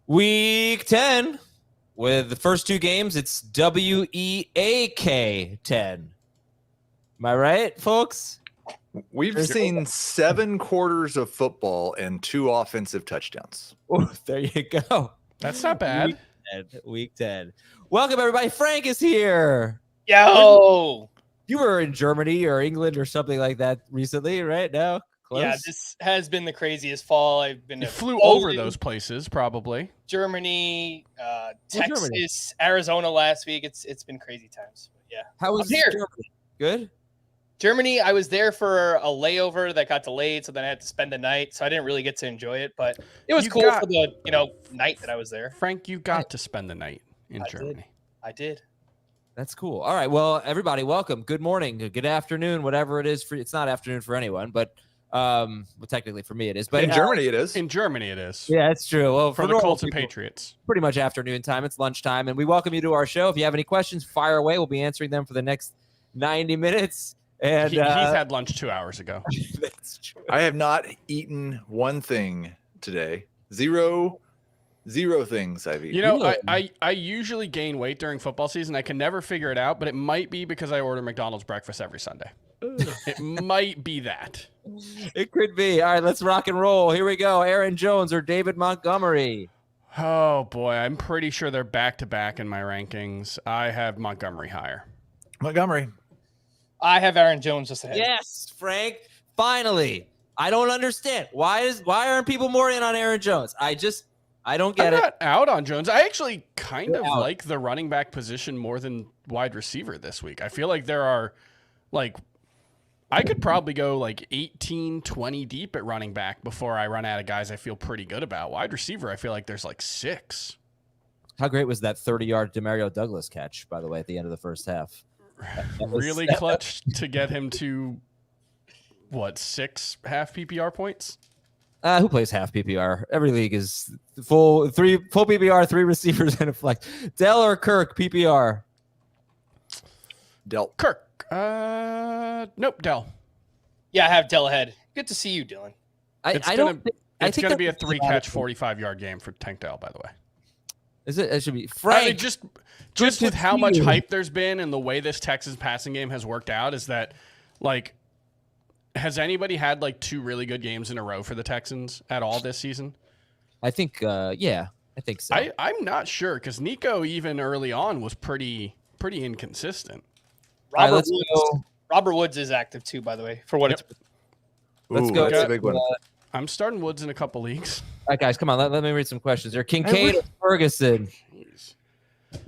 Week 10 with the first two games. It's WEAK 10. Am I right, folks? We've seen 7 quarters of football and 2 offensive touchdowns. Oh, there you go. That's not bad. Week 10. Welcome, everybody. Frank is here. Yo! You were in Germany or England or something like that recently, right? No? Close? Yeah, this has been the craziest fall. I've been You to flew Poland, over those places, probably. Germany, Texas, Germany? Arizona last week. It's been crazy times. But yeah. How was I'm here. Germany? Good? Germany, I was there for a layover that got delayed, so then I had to spend the night, so I didn't really get to enjoy it, but it was cool for the night that I was there. Frank, you got to spend the night in Germany. I did. That's cool. All right. Well, everybody, welcome. Good morning. Good afternoon, whatever it is. It's not afternoon for anyone, but well, technically for me it is. But in Germany it is. In Germany it is. Yeah, it's true. Well, for the Colts and Patriots. Pretty much afternoon time. It's lunchtime, and we welcome you to our show. If you have any questions, fire away. We'll be answering them for the next 90 minutes. And he's had lunch 2 hours ago. That's true. I have not eaten one thing today. Zero things I've eaten. You know, I usually gain weight during football season. I can never figure it out, but it might be because I order McDonald's breakfast every Sunday. It might be that. It could be. All right, let's rock and roll. Here we go. Aaron Jones or David Montgomery? Oh, boy. I'm pretty sure they're back-to-back in my rankings. I have Montgomery higher. Montgomery. I have Aaron Jones just ahead. Yes, Frank. Finally. I don't understand. Why aren't people more in on Aaron Jones? I don't get I'm it. not out on Jones. I actually kind of like the running back position more than wide receiver this week. I feel like there are, I could probably go 18, 20 deep at running back before I run out of guys I feel pretty good about. Wide receiver, I feel like there's 6. How great was that 30-yard Demario Douglas catch, by the way, at the end of the first half? Really clutch to get him to, 6 half PPR points? Who plays half PPR? Every league is full PPR, 3 receivers and a flex. Dell or Kirk PPR? Dell. Kirk. Nope, Dell. Yeah, I have Dell ahead. Good to see you, Dylan. It's going to be a 3-catch, 45-yard game for Tank Dell, by the way. Is it? It should be Frank. I mean, just with how much hype there's been and the way this Texas passing game has worked out, is that has anybody had 2 really good games in a row for the Texans at all this season? I think, yeah, I think so. I'm not sure because Nico even early on was pretty inconsistent. Robert Woods is active too, by the way. For what it's. Let's go. That's a big one. I'm starting Woods in a couple leagues. All right, guys, come on. Let me read some questions here. Kincaid or Ferguson? Jeez.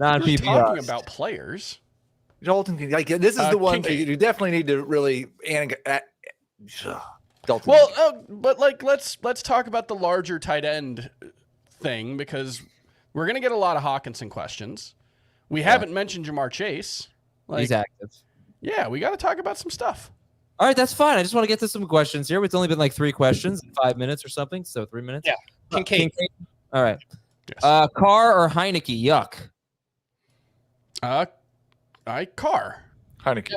Non-PPR. Talking about players. Dalton, this is the one Kincaid. you definitely need to really. Dalton. Well, but let's talk about the larger tight end thing because we're gonna get a lot of Hockenson questions. We haven't mentioned Jamar Chase. He's active. Yeah, we got to talk about some stuff. All right, that's fine. I just want to get to some questions here. It's only been 3 questions in 5 minutes or something, so 3 minutes. Yeah, Kincaid. All right. Yes. Carr or Heineke? Yuck. Carr. Heineke.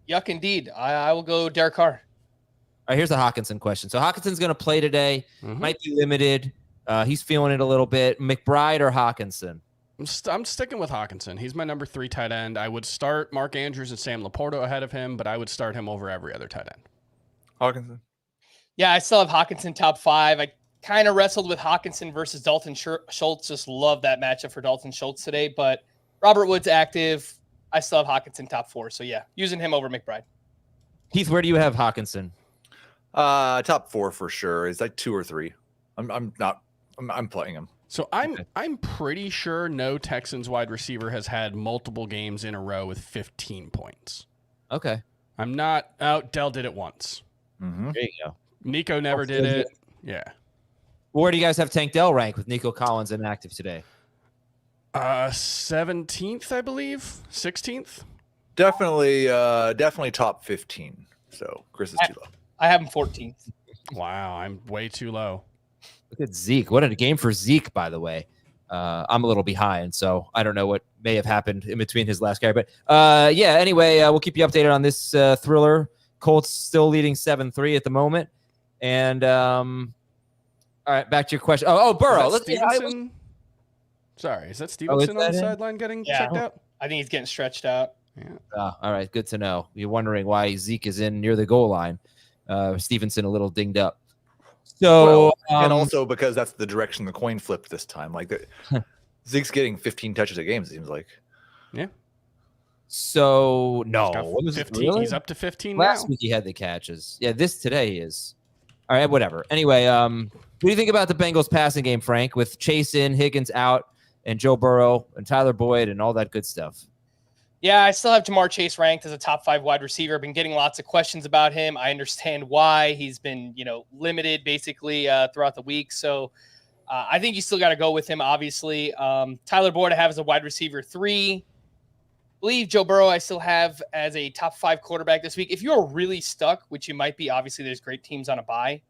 Yeah. Yuck, indeed. I will go Derek Carr. All right, here's the Hockenson question. So Hockenson's going to play today. Might be limited. He's feeling it a little bit. McBride or Hockenson? I'm sticking with Hockenson. He's my number 3 tight end. I would start Mark Andrews and Sam Laporta ahead of him, but I would start him over every other tight end. Hockenson. Yeah, I still have Hockenson top 5. I kind of wrestled with Hockenson versus Dalton Schultz. Just love that matchup for Dalton Schultz today, but Robert Woods active. I still have Hockenson top 4. So yeah, using him over McBride. Heath, where do you have Hockenson? Top 4 for sure. It's 2 or 3. I'm playing him. So I'm pretty sure no Texans wide receiver has had multiple games in a row with 15 points. Okay. I'm not out. Dell did it once. Mm-hmm. There you go. Nico never did it. Yeah. Where do you guys have Tank Dell rank with Nico Collins inactive today? 17th, I believe. 16th. Definitely top 15. So Chris is too low. I have him 14th. Wow, I'm way too low. Look at Zeke. What a game for Zeke, by the way. I'm a little behind, so I don't know what may have happened in between his last guy. But yeah, anyway, we'll keep you updated on this thriller. Colts still leading 7-3 at the moment. And all right, back to your question. Oh, Burrow. Stevenson? Sorry, is that Stevenson on the in? sideline getting checked out? I think he's getting stretched out. Yeah. All right, good to know. You're wondering why Zeke is in near the goal line. Stevenson a little dinged up. So, and also because that's the direction the coin flipped this time. Like Zeke's getting 15 touches a game, it seems like. Yeah. So no, What was 15? Really? He's up to 15 Last now. week he had the catches. Yeah, today he is. All right, whatever. Anyway, what do you think about the Bengals passing game, Frank, with Chase in, Higgins out, and Joe Burrow and Tyler Boyd and all that good stuff? Yeah, I still have Jamar Chase ranked as a top 5 wide receiver. I've been getting lots of questions about him. I understand why. He's been, limited basically throughout the week. So I think you still got to go with him, obviously. Tyler Boyd I have as a wide receiver 3. I believe Joe Burrow I still have as a top 5 quarterback this week. If you're really stuck, which you might be, obviously there's great teams on a bye.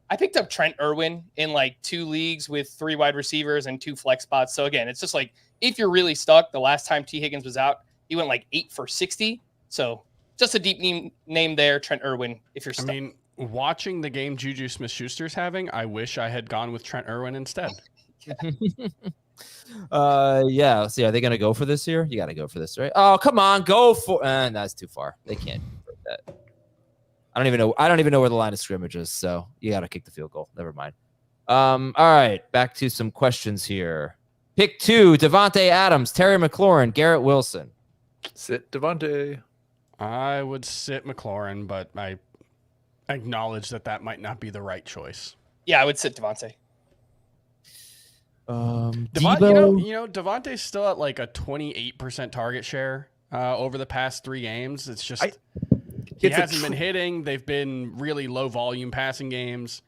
I picked up Trent Irwin in like 2 leagues with 3 wide receivers and 2 flex spots. So again, it's just like if you're really stuck, the last time T. Higgins was out, he went like 8 for 60. So just a deep name there, Trent Irwin, if you're stuck. I mean, watching the game Juju Smith-Schuster's having, I wish I had gone with Trent Irwin instead. Yeah. See, are they going to go for this here? You got to go for this, right? Oh, come on, go for. That's too far. They can't do that. I don't even know where the line of scrimmage is. So you got to kick the field goal. Never mind. All right, back to some questions here. Pick 2: Devonte Adams, Terry McLaurin, Garrett Wilson. Sit Devonte. I would sit McLaurin, but I acknowledge that might not be the right choice. Yeah, I would sit Devonte. Deebo. Devontae's still at like a 28% target share over the past 3 games. It's just he hasn't been hitting. They've been really low volume passing games.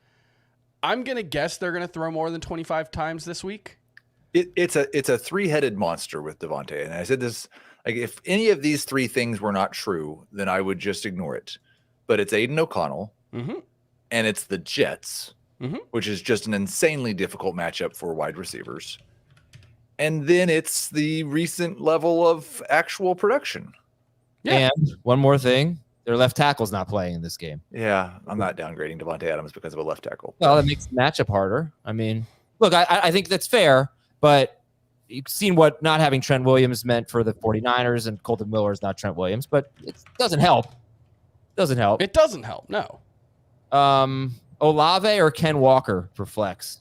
I'm gonna guess they're gonna throw more than 25 times this week. It's a 3-headed monster with Devonte, and I said this. Like, if any of these 3 things were not true, then I would just ignore it. But it's Aiden O'Connell, and it's the Jets, which is just an insanely difficult matchup for wide receivers. And then it's the recent level of actual production. Yeah. And one more thing, their left tackle's not playing in this game. Yeah, I'm not downgrading Devonte Adams because of a left tackle. Well, that makes the matchup harder. I mean, look, I think that's fair, but you've seen what not having Trent Williams meant for the 49ers, and Colton Miller is not Trent Williams, but it doesn't help. It doesn't help, no. Olave or Ken Walker for flex?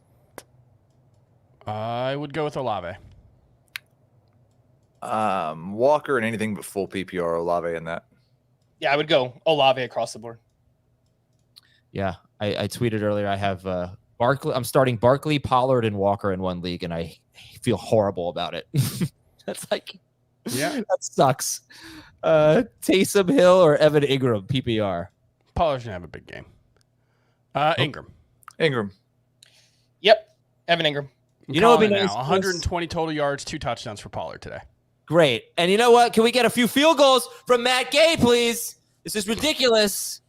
I would go with Olave. Walker and anything but full PPR, Olave in that. Yeah, I would go Olave across the board. Yeah, I tweeted earlier I have Barkley. I'm starting Barkley, Pollard, and Walker in one league, and I feel horrible about it. That's like, that sucks. Taysom Hill or Evan Ingram, PPR? Pollard's gonna have a big game. Ingram. Yep, Evan Ingram. You know, it'd be nice. 120 total yards, 2 touchdowns for Pollard today. Great. And you know what? Can we get a few field goals from Matt Gay, please? This is ridiculous.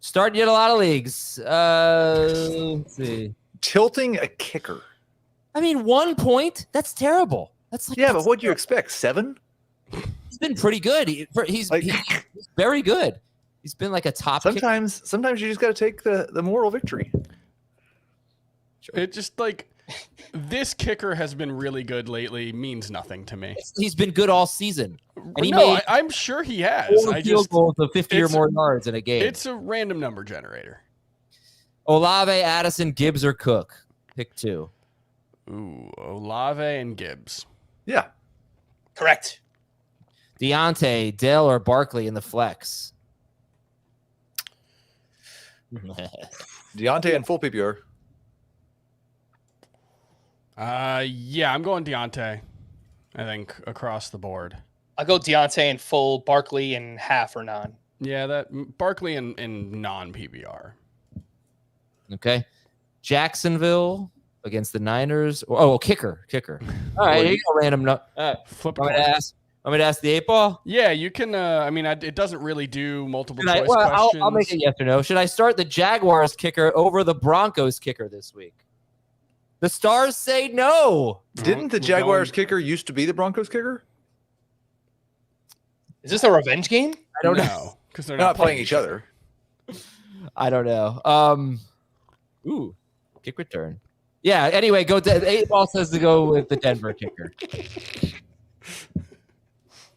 Starting in a lot of leagues. Let's see. Tilting a kicker. I mean, 1 point? That's terrible. That's like, but what do you expect? 7? He's been pretty good. He's very good. He's been like a top. Sometimes you just got to take the moral victory. It just like this kicker has been really good lately means nothing to me. He's been good all season. And I'm sure he has. 4 field goals of 50 or more yards in a game. It's a random number generator. Olave, Addison, Gibbs, or Cook. Pick 2. Ooh, Olave and Gibbs. Yeah. Correct. Deontay, Dell, or Barkley in the flex? Deontay and full PPR. Yeah, I'm going Deontay. I think across the board. I'll go Deontay in full, Barkley in half or non. Yeah, that Barkley in non PPR. Okay. Jacksonville against the Niners. Kicker. All right, here you go, random. Flip. I'm going to ask the 8-ball. Yeah, you can. It doesn't really do multiple choice questions. I'll make it yes or no. Should I start the Jaguars kicker over the Broncos kicker this week? The Stars say no. Didn't the Jaguars kicker used to be the Broncos kicker? Is this a revenge game? I don't know. Because they're not playing each other. I don't know. Kick return. Yeah. Anyway, 8 ball says to go with the Denver kicker.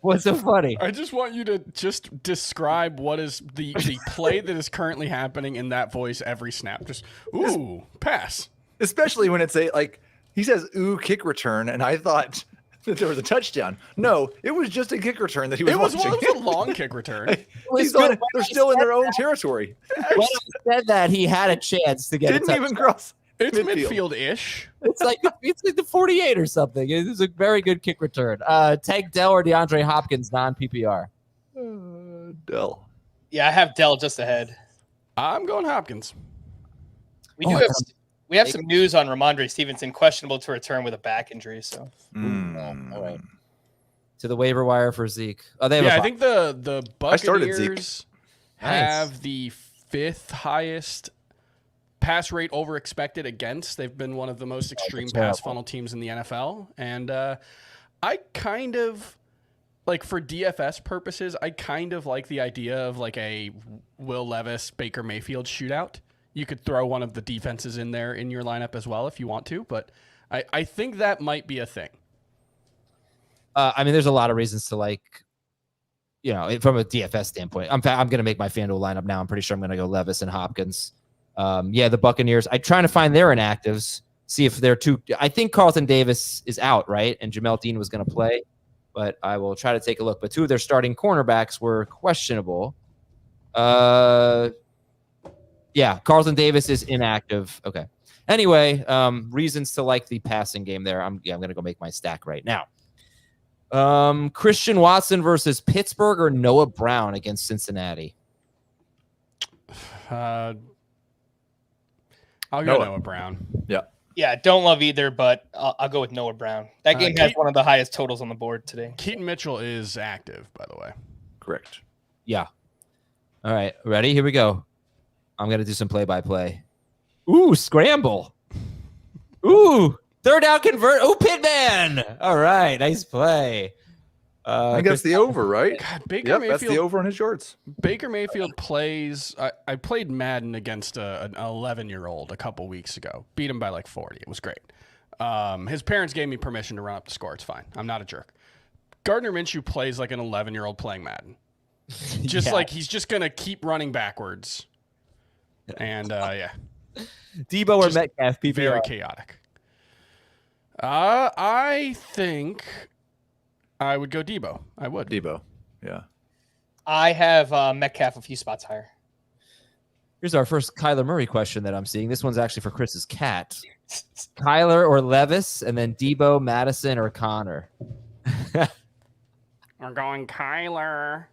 What's so funny? I just want you to just describe what is the play that is currently happening in that voice every snap. Just pass. Especially when it's he says "ooh" kick return, and I thought that there was a touchdown. No, it was just a kick return that he was watching. It was a long kick return. They're still in their own territory. When I said that, he had a chance to get. Didn't even cross. It's midfield-ish. It's like the 48 or something. It was a very good kick return. Tank Dell or DeAndre Hopkins, non-PPR. Dell. Yeah, I have Dell just ahead. I'm going Hopkins. We have some news on Ramondre Stevenson, questionable to return with a back injury. So, all right. To the waiver wire for Zeke. Oh, they have I think the Buccaneers have Nice. the 5th highest pass rate over expected against. They've been one of the most extreme pass funnel teams in the NFL. And I kind of, for DFS purposes, I kind of like the idea of a Will Levis, Baker Mayfield shootout. You could throw one of the defenses in there in your lineup as well if you want to, but I think that might be a thing. There's a lot of reasons to from a DFS standpoint. I'm going to make my FanDuel lineup now. I'm pretty sure I'm going to go Levis and Hopkins. The Buccaneers. I'm trying to find their inactives, see if they're too. I think Carlton Davis is out, right? And Jamel Dean was going to play, but I will try to take a look. But 2 of their starting cornerbacks were questionable. Carlton Davis is inactive. Okay. Anyway, reasons to like the passing game there. I'm going to go make my stack right now. Christian Watson versus Pittsburgh or Noah Brown against Cincinnati. I'll go Noah Brown. Yeah. Yeah, don't love either, but I'll go with Noah Brown. That game has one of the highest totals on the board today. Keaton Mitchell is active, by the way. Correct. Yeah. All right. Ready? Here we go. I'm going to do some play-by-play. Ooh, scramble. Ooh, third down convert. Oh, Pittman. All right. Nice play. I think that's the over, right? God, Baker Mayfield. That's the over on his yards. Baker Mayfield plays. I played Madden against an 11-year-old a couple weeks ago. Beat him by 40. It was great. His parents gave me permission to run up the score. It's fine. I'm not a jerk. Gardner Minshew plays like an 11-year-old playing Madden. Just he's just going to keep running backwards. And, Deebo or Metcalf, PPR. Very chaotic. I think I would go Deebo. I would. Deebo. Yeah. I have Metcalf a few spots higher. Here's our first Kyler Murray question that I'm seeing. This one's actually for Chris's cat. Kyler or Levis, and then Deebo, Madison, or Connor. We're going Kyler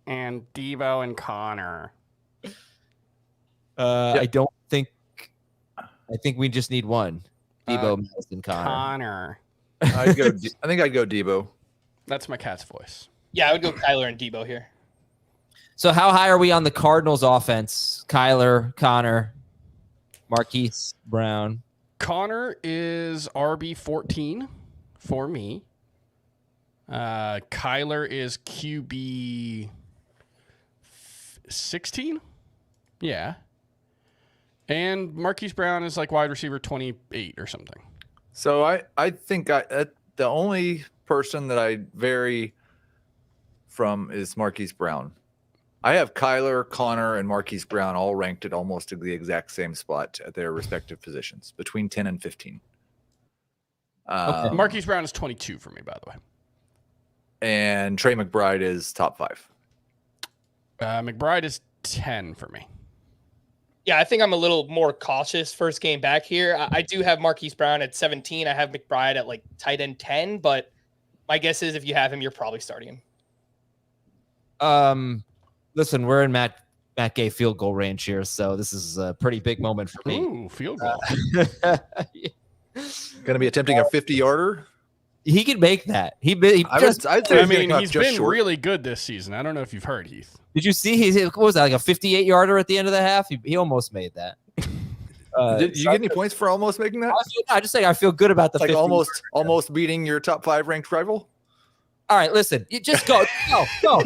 and Deebo and Connor. I think we just need one. Deebo, Madison, Connor. I think I'd go Deebo. That's my cat's voice. Yeah, I would go Kyler and Deebo here. So how high are we on the Cardinals offense? Kyler, Connor, Marquise Brown. Connor is RB 14 for me. Kyler is QB 16. Yeah. And Marquise Brown is wide receiver 28 or something. So I think the only person that I vary from is Marquise Brown. I have Kyler, Connor, and Marquise Brown all ranked at almost the exact same spot at their respective positions, between 10 and 15. Marquise Brown is 22 for me, by the way. And Trey McBride is top 5. McBride is 10 for me. Yeah, I think I'm a little more cautious first game back here. I do have Marquise Brown at 17. I have McBride at tight end 10, but my guess is if you have him, you're probably starting him. Listen, we're in Matt Gay field goal range here, so this is a pretty big moment for me. Ooh, field goal. Going to be attempting a 50-yarder? He can make that. He's been really good this season. I don't know if you've heard, Heath. Did you see? What was that, a 58-yarder at the end of the half? He almost made that. Did you get any points for almost making that? I just say I feel good about the 50 almost beating your top 5 ranked rival. All right, listen. You just go. Go.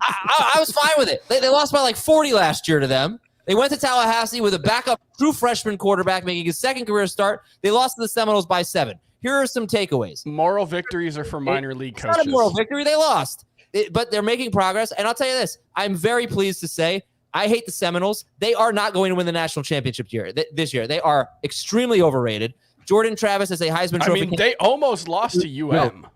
I was fine with it. They lost by 40 last year to them. They went to Tallahassee with a backup true freshman quarterback making his second career start. They lost to the Seminoles by 7. Here are some takeaways. Moral victories are for minor league coaches. It's not a moral victory. They lost. But they're making progress. And I'll tell you this. I'm very pleased to say I hate the Seminoles. They are not going to win the national championship this year. They are extremely overrated. Jordan Travis is a Heisman Trophy. I mean, they almost lost to UM. No.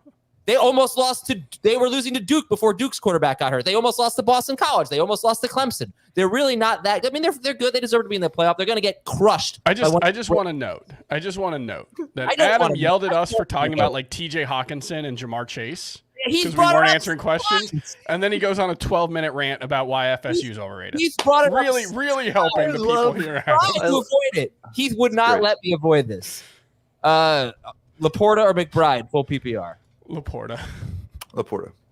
They almost lost to – they were losing to Duke before Duke's quarterback got hurt. They almost lost to Boston College. They almost lost to Clemson. They're really not that – I mean, they're good. They deserve to be in the playoff. They're going to get crushed. I just want to note that Adam yelled at us for talking about like TJ Hockenson and Jamar Chase because we weren't answering questions. And then he goes on a 12-minute rant about why FSU is overrated. He's brought it really, up. really helping the people here. To avoid it. He would not let me avoid this. Laporta or McBride, full PPR? Laporta.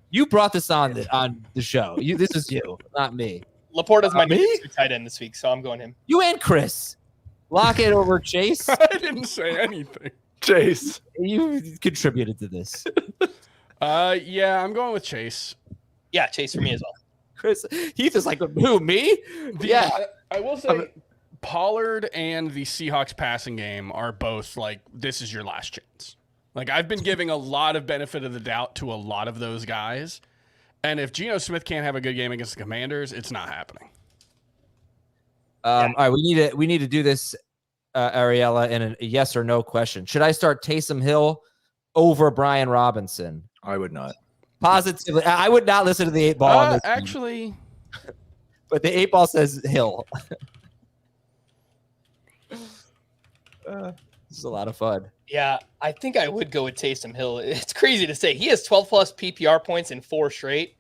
You brought this on the show. This is you, not me. Laporta's my tight end this week, so I'm going him. You and Chris. Lock it over Chase. I didn't say anything. Chase. You contributed to this. Yeah, I'm going with Chase. Yeah, Chase for me as well. Chris, Heath is like, who, me? Yeah. I will say Pollard and the Seahawks passing game are both like, this is your last chance. Like, I've been giving a lot of benefit of the doubt to a lot of those guys. And if Geno Smith can't have a good game against the Commanders, it's not happening. All right, we need to do this, Ariella, in a yes or no question. Should I start Taysom Hill over Brian Robinson? I would not. Positively. I would not listen to the 8-ball on this actually. But the 8-ball says Hill. This is a lot of fun. Yeah, I think I would go with Taysom Hill. It's crazy to say. He has 12-plus PPR points in 4 straight.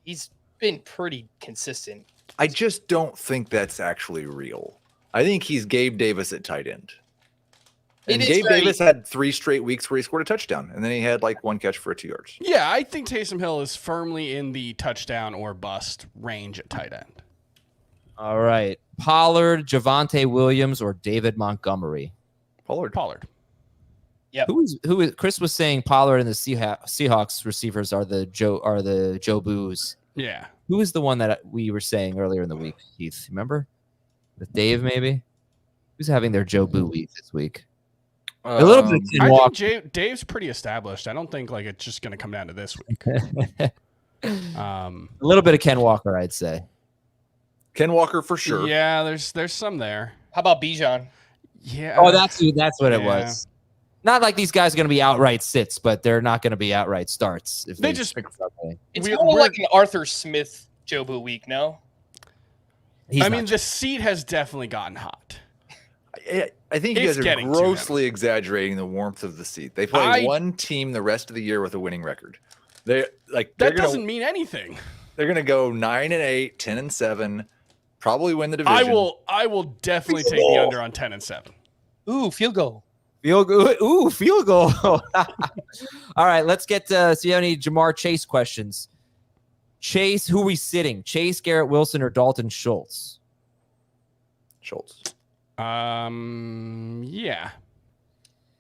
He's been pretty consistent. I just don't think that's actually real. I think he's Gabe Davis at tight end. And Gabe Davis had 3 straight weeks where he scored a touchdown, and then he had like 1 catch for 2 yards. Yeah, I think Taysom Hill is firmly in the touchdown or bust range at tight end. All right. Pollard, Javonte Williams, or David Montgomery? Pollard. Yeah. Who is Chris was saying Pollard and the Seahawks receivers are the Joe Boos. Yeah. Who is the one that we were saying earlier in the week, Keith? Remember? With Dave, maybe? Who's having their Joe Boo week this week? A little bit of Ken Walker. Think Dave's pretty established. I don't think like it's just going to come down to this week. A little bit of Ken Walker, I'd say. Ken Walker for sure. Yeah, there's some there. How about Bijan? Yeah. Oh, that's what it was. Not like these guys are going to be outright sits, but they're not going to be outright starts. If they just pick something. It's more like an Arthur Smith Jobu week, no? I mean, the seat has definitely gotten hot. I think you guys are grossly exaggerating the warmth of the seat. They play one team the rest of the year with a winning record. That doesn't mean anything. They're going to go 9-8, 10-7, probably win the division. I will definitely take the under on 10-7. Ooh, field goal. Field goal. All right, let's get to see any Jamar Chase questions. Chase, who are we sitting? Chase, Garrett Wilson, or Dalton Schultz? Schultz. Yeah.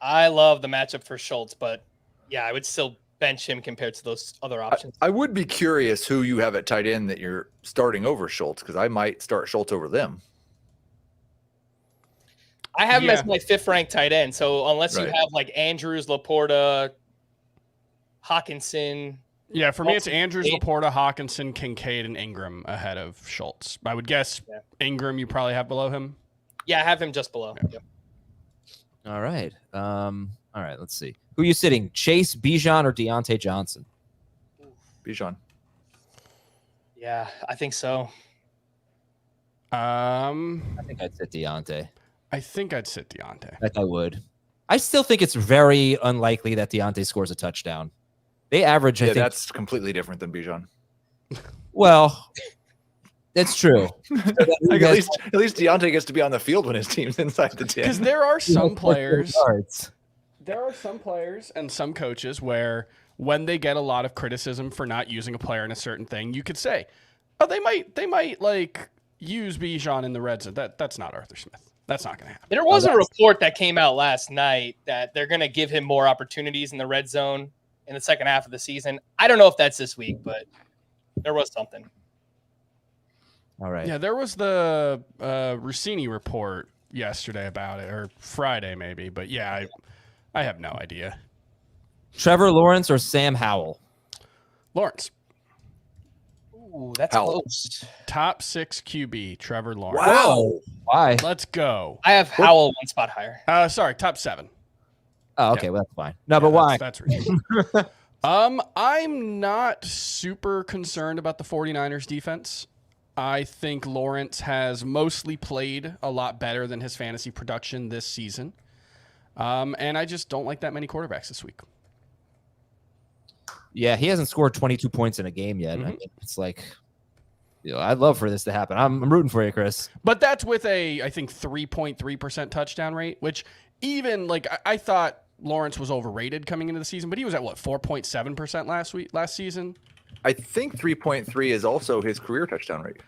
I love the matchup for Schultz, but yeah, I would still bench him compared to those other options. I would be curious who you have at tight end that you're starting over Schultz, because I might start Schultz over them. I have him as my 5th ranked tight end. So unless you have like Andrews, Laporta, Hockenson. Yeah, for me, it's Andrews, Laporta, Hockenson, Kincaid, and Ingram ahead of Schultz. I would guess Ingram you probably have below him. Yeah, I have him just below. Yeah. Yep. All right. All right, let's see. Who are you sitting? Chase, Bijan, or Deontay Johnson? Bijan. Yeah, I think so. I think I'd sit Deontay. I think I'd sit Deontay. I would. I still think it's very unlikely that Deontay scores a touchdown. They average, I think. That's completely different than Bijan. Well, that's true. Like at least Deontay gets to be on the field when his team's inside the 10. Because there are some players. There are some players and some coaches where when they get a lot of criticism for not using a player in a certain thing, you could say, oh, they might like use Bijan in the red zone. That's not Arthur Smith. That's not going to happen. There was a report that came out last night that they're going to give him more opportunities in the red zone in the second half of the season. I don't know if that's this week, but there was something. All right. Yeah, there was the Rossini report yesterday about it, or Friday maybe. But yeah, I have no idea. Trevor Lawrence or Sam Howell? Lawrence. Ooh, that's Howell. close. Top 6 QB, Trevor Lawrence. Wow. Why? Let's go. I have Howell one spot higher. Sorry, top 7. Oh, okay. Yeah. Well, that's fine. No, but why? That's reasonable. I'm not super concerned about the 49ers defense. I think Lawrence has mostly played a lot better than his fantasy production this season. And I just don't like that many quarterbacks this week. Yeah, he hasn't scored 22 points in a game yet. I mean, it's like, I'd love for this to happen. I'm rooting for you, Chris. But that's with I think 3.3% touchdown rate, which even like I thought Lawrence was overrated coming into the season, but he was at 4.7% last season. I think 3.3 is also his career touchdown rate.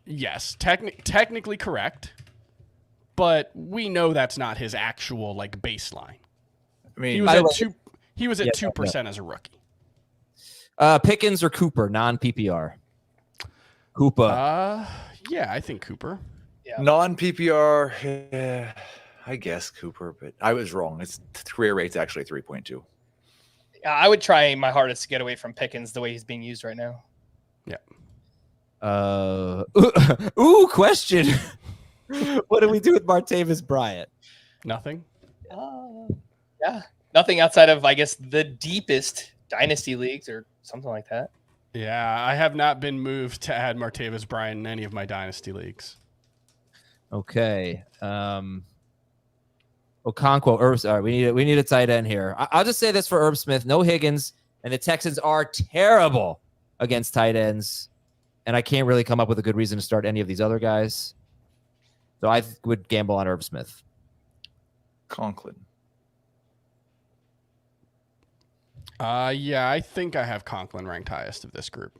Yes, technically correct, but we know that's not his actual baseline. I mean, He was at 2% as a rookie. Pickens or Cooper, non-PPR? Cooper. Yeah, I think Cooper. Yeah. non-PPR, I guess Cooper, but I was wrong. Its career rate's actually 3.2. I would try my hardest to get away from Pickens the way he's being used right now. Yeah. Question. What do we do with Martavis Bryant? Nothing. Yeah. Nothing outside of, I guess, the deepest dynasty leagues or something like that. Yeah, I have not been moved to add Martavis Bryant in any of my dynasty leagues. Okay. Okonkwo, Irv. All right, we need a tight end here. I'll just say this for Irv Smith: no Higgins, and the Texans are terrible against tight ends, and I can't really come up with a good reason to start any of these other guys. So I would gamble on Irv Smith. Conklin. Yeah, I think I have Conklin ranked highest of this group.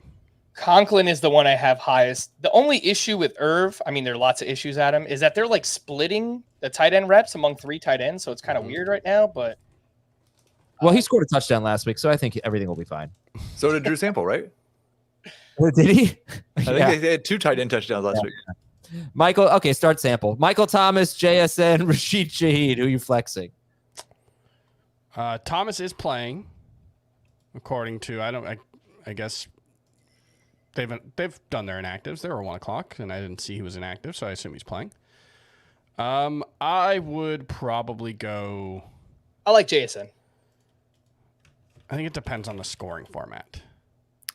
Conklin is the one I have highest. The only issue with Irv, I mean, there are lots of issues at him, is that they're splitting the tight end reps among 3 tight ends. So it's kind of weird right now, but. Well, he scored a touchdown last week, so I think everything will be fine. So did Drew Sample, right? Did he? I think they had 2 tight end touchdowns last week. Michael, okay, start Sample. Michael Thomas, JSN, Rashid Shaheed. Who are you flexing? Thomas is playing, according to I guess they've done their inactives. They were 1:00, and I didn't see he was inactive, so I assume he's playing. I would probably go. I like JSN. I think it depends on the scoring format.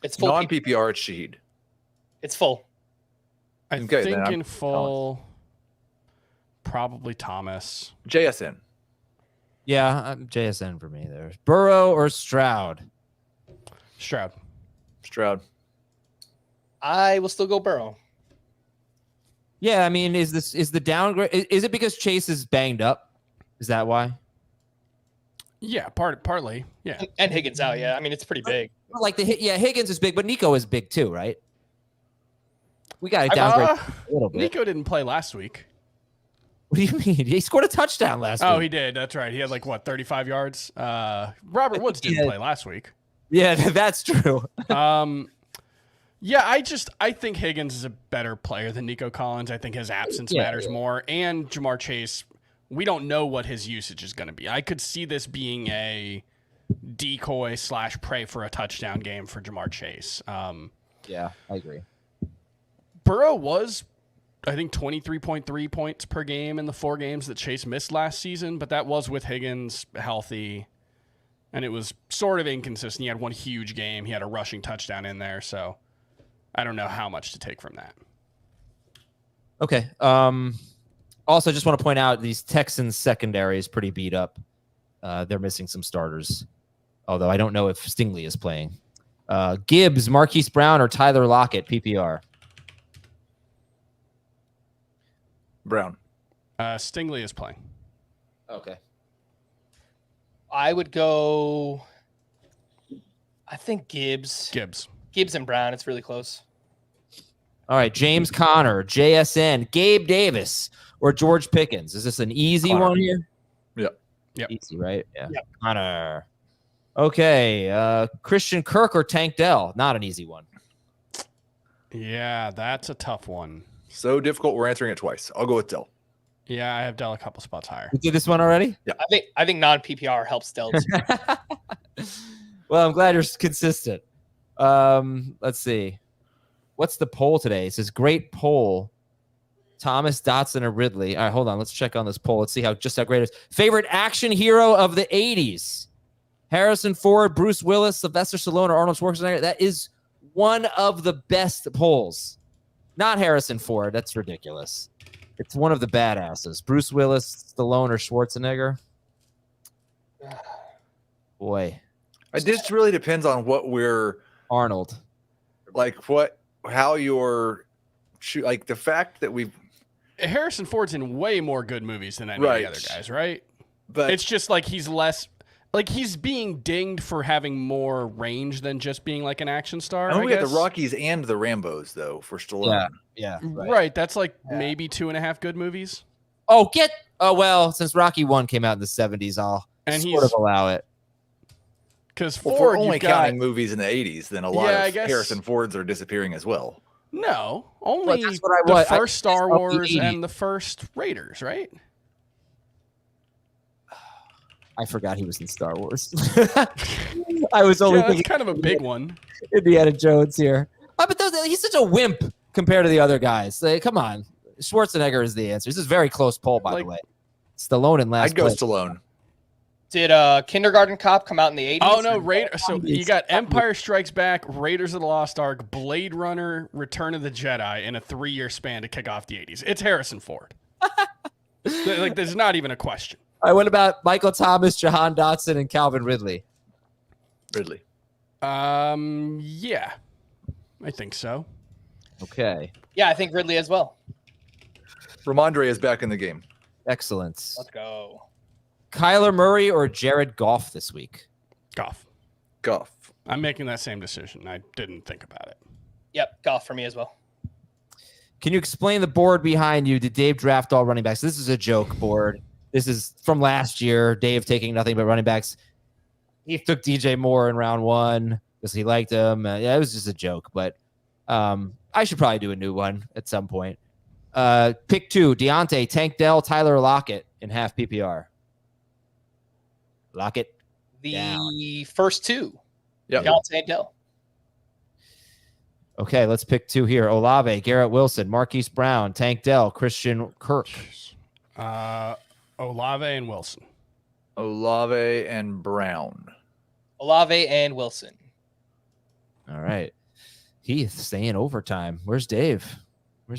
It's full. Non-PPR, it's Shaheed. It's full. I Okay, think in full, probably Thomas. JSN. Yeah, JSN for me there. Burrow or Stroud? Stroud. I will still go Burrow. Yeah, I mean, is the downgrade? Is it because Chase is banged up? Is that why? Yeah, partly. Yeah, And Higgins out. Yeah, I mean, it's pretty big. Like Higgins is big, but Nico is big too, right? We got to downgrade a little bit. Nico didn't play last week. What do you mean? He scored a touchdown last week. Oh, he did. That's right. He had 35 yards. Robert Woods didn't play last week. Yeah, that's true. Yeah, I think Higgins is a better player than Nico Collins. I think his absence matters more. And Jamar Chase, we don't know what his usage is going to be. I could see this being a decoy / pray for a touchdown game for Jamar Chase. Yeah, I agree. Burrow was, I think, 23.3 points per game in the 4 games that Chase missed last season, but that was with Higgins healthy, and it was sort of inconsistent. He had one huge game. He had a rushing touchdown in there, so I don't know how much to take from that. Okay. Also, just want to point out these Texans secondary is pretty beat up. They're missing some starters, although I don't know if Stingley is playing. Gibbs, Marquise Brown, or Tyler Lockett, PPR? Brown. Stingley is playing. Okay. I would go. I think Gibbs and Brown. It's really close. All right. James Conner, JSN, Gabe Davis, or George Pickens. Is this an easy one here? Yep. Easy, right? Yeah. Yep. Conner. Okay. Christian Kirk or Tank Dell? Not an easy one. Yeah, that's a tough one. So difficult. We're answering it twice. I'll go with Dell. Yeah, I have Dell a couple spots higher. You did this one already? Yeah. I think non PPR helps Dell too. Well, I'm glad you're consistent. Let's see. What's the poll today? It says great poll. Thomas, Dotson, or Ridley. All right, hold on. Let's check on this poll. Let's see how great it is. Favorite action hero of the 80s? Harrison Ford, Bruce Willis, Sylvester Stallone, or Arnold Schwarzenegger. That is one of the best polls. Not Harrison Ford. That's ridiculous. It's one of the badasses. Bruce Willis, Stallone, or Schwarzenegger. Boy. It just really depends on what we're Arnold. like, how you're like the fact that we've Harrison Ford's in way more good movies than any of the other guys, right? But it's just like he's less, like he's being dinged for having more range than just being like an action star. I mean, we got the Rockies and the Rambos though for Stallone. Yeah. Right. That's like maybe 2.5 good movies. Oh, well, since Rocky 1 came out in the 70s, I'll sort of allow it. Because if we're only counting movies in the 80s, then a lot of Harrison Fords are disappearing as well. No, only the first Star Wars and the first Raiders, right? I forgot he was in Star Wars. I was only thinking kind of a big one. Indiana Jones here. But he's such a wimp compared to the other guys. Like, come on. Schwarzenegger is the answer. This is a very close poll, by the way. Stallone in last I'd go place. Stallone. Did Kindergarten Cop come out in the 80s? Oh, no. So you got Empire Strikes Back, Raiders of the Lost Ark, Blade Runner, Return of the Jedi in a 3-year span to kick off the 80s. It's Harrison Ford. Like, there's not even a question. All right, what about Michael Thomas, Jahan Dotson, and Calvin Ridley? Yeah. I think so. Okay. Yeah, I think Ridley as well. Ramondre is back in the game. Excellent. Let's go. Kyler Murray or Jared Goff this week? Goff. I'm making that same decision. I didn't think about it. Yep, Goff for me as well. Can you explain the board behind you? Did Dave draft all running backs? This is a joke board. This is from last year. Dave taking nothing but running backs. He took DJ Moore in round 1 because he liked him. Yeah, it was just a joke, but I should probably do a new one at some point. Pick 2, Deontay, Tank Dell, Tyler Lockett in half PPR. Lockett. The first 2. Yeah. Deontay Dell. Okay, let's pick 2 here. Olave, Garrett Wilson, Marquise Brown, Tank Dell, Christian Kirk. Olave and Wilson. Olave and Brown. Olave and Wilson. All right. Heath staying overtime. Where's Dave?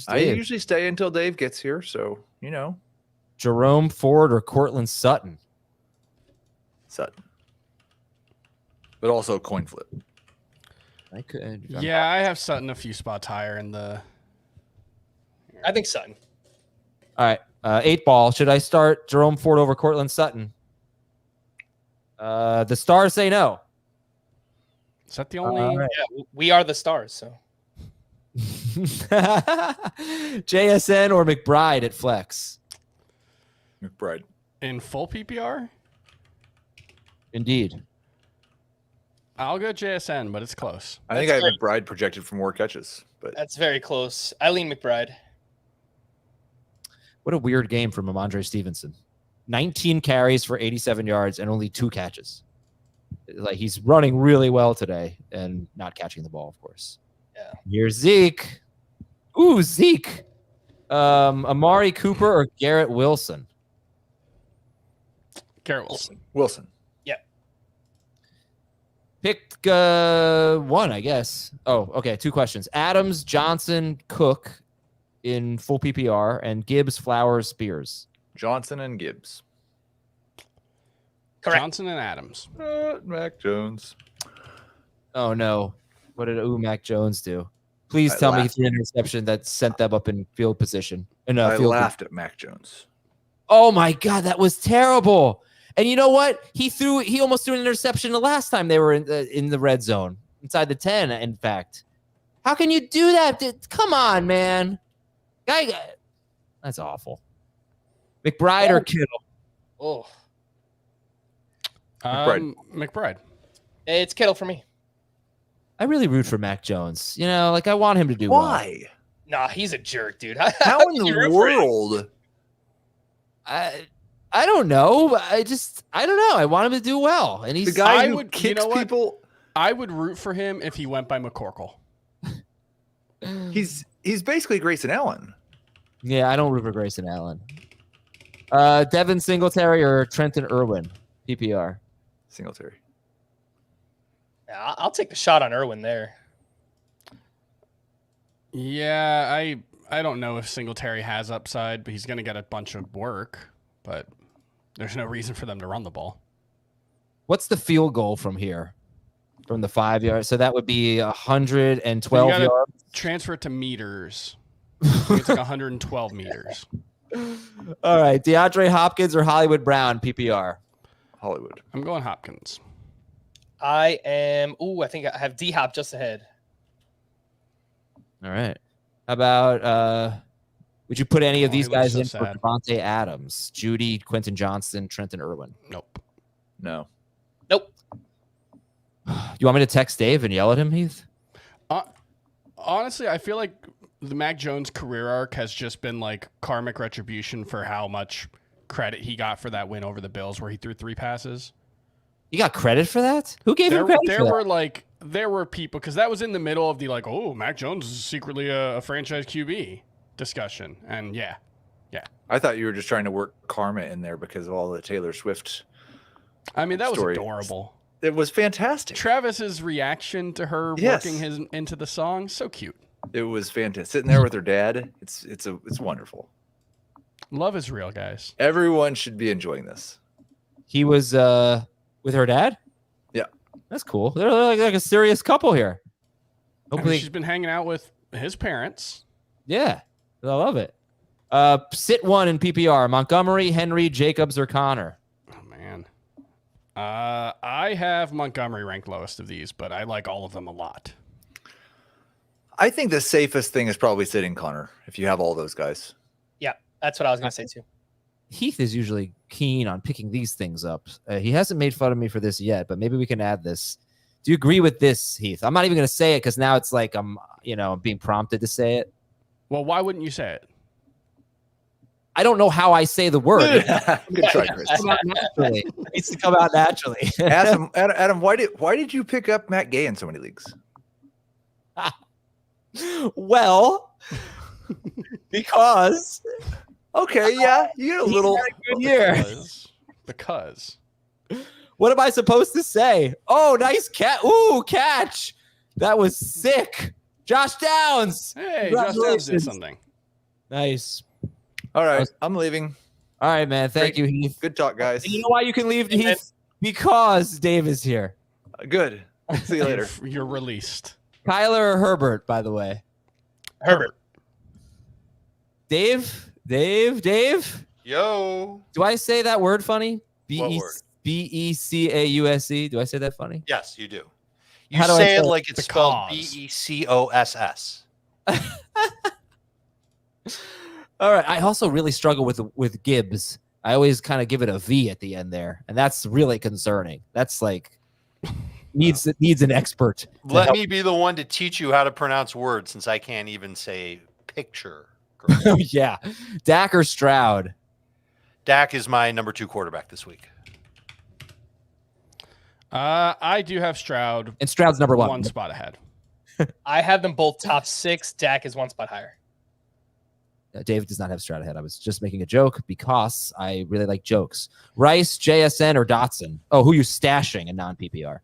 I usually stay until Dave gets here, so you know. Jerome Ford or Cortland Sutton? Sutton. But also coin flip. I could. Yeah, I have Sutton a few spots higher in the. I think Sutton. All right. 8 ball. Should I start Jerome Ford over Cortland Sutton? The stars say no. Is that the only? Yeah, we are the stars. So. JSN or McBride at flex? McBride. In full PPR? Indeed. I'll go JSN, but it's close. I think I have McBride projected for more catches, but that's very close. I lean McBride. What a weird game from Ramondre Stevenson. 19 carries for 87 yards and only 2 catches. Like, he's running really well today and not catching the ball, of course. Yeah. Here's Zeke. Ooh, Zeke. Amari Cooper or Garrett Wilson? Garrett Wilson. Wilson. Yeah. Pick 1, I guess. Oh, okay. 2 questions. Adams, Johnson, Cook in full PPR, and Gibbs, Flowers, Spears. Johnson and Gibbs. Correct. Johnson and Adams. Mac Jones. Oh, no. What did Mac Jones do? Please tell me he threw an interception that sent them up in field position. I laughed at Mac Jones. Oh, my God. That was terrible. And you know what? He almost threw an interception the last time they were in the red zone, inside the 10, in fact. How can you do that? Come on, man. That's awful. McBride or Kittle? Oh. McBride. McBride. It's Kittle for me. I really root for Mac Jones. You know, like I want him to do Why? Nah, he's a jerk, dude. How in the world? I don't know. I don't know. I want him to do well. And he's The guy who kicks people. I would root for him if he went by McCorkle. He's basically Grayson Allen. Yeah, I don't root for Grayson Allen. Devin Singletary or Trenton Irwin, PPR. Singletary. Yeah, I'll take the shot on Irwin there. Yeah, I don't know if Singletary has upside, but he's going to get a bunch of work. But there's no reason for them to run the ball. What's the field goal from here? From the 5 yards? So that would be 112 yards. Transfer it to meters. It's like 112 meters. All right. DeAndre Hopkins or Hollywood Brown, PPR? Hollywood. I'm going Hopkins. I think I have D-Hop just ahead. All right. How about would you put any of these guys in for sad. Devonte Adams, Judy, Quentin Johnston, Trenton Irwin? Nope. No. Nope. You want me to text Dave and yell at him, Heath? Honestly, I feel like the Mac Jones career arc has just been like karmic retribution for how much credit he got for that win over the Bills where he threw 3 passes. You got credit for that? Who gave him credit for that? There were people, because that was in the middle of the Mac Jones is secretly a franchise QB discussion. And yeah. I thought you were just trying to work karma in there because of all the Taylor Swift. I mean, that story. was adorable. It was fantastic. Travis's reaction to her working into the song, so cute. It was fantastic. Sitting there with her dad, it's wonderful. Love is real, guys. Everyone should be enjoying this. He was with her dad? Yeah. That's cool. They're like a serious couple here. Hopefully she's been hanging out with his parents. Yeah. I love it. Sit one in PPR. Montgomery, Henry, Jacobs, or Connor? Oh, man. I have Montgomery ranked lowest of these, but I like all of them a lot. I think the safest thing is probably sitting Connor if you have all those guys. Yeah, that's what I was going to say too. Heath is usually keen on picking these things up. He hasn't made fun of me for this yet, but maybe we can add this. Do you agree with this, Heath? I'm not even going to say it because now it's like I'm being prompted to say it. Well, why wouldn't you say it? I don't know how I say the word. Good try, Chris. It needs to come out naturally. Adam, why did you pick up Matt Gay in so many leagues? Well, because okay, yeah, you get a little good year. Because. What am I supposed to say? Oh, nice catch! Ooh, catch! That was sick. Josh Downs. Hey, Josh Downs did something. Nice. All right, I'm leaving. All right, man. Thank you, Heath. Good talk, guys. And you know why you can leave, Heath? Because Dave is here. Good. See you later. You're released. Kyler or Herbert, by the way? Herbert. Dave? Yo. Do I say that word funny? What word? Because. Do I say that funny? Yes, you do. You How do I say it say like it's spelled Becoss. All right. I also really struggle with Gibbs. I always kind of give it a V at the end there, and that's really concerning. That's like needs an expert. Let me be the one to teach you how to pronounce words, since I can't even say picture. Yeah, Dak or Stroud? Dak is my number 2 quarterback this week. I do have Stroud. And Stroud's number 1. One spot ahead. I have them both top 6. Dak is 1 spot higher. Dave does not have Stroud ahead. I was just making a joke because I really like jokes. Rice, JSN, or Dotson? Oh, who you stashing in non-PPR?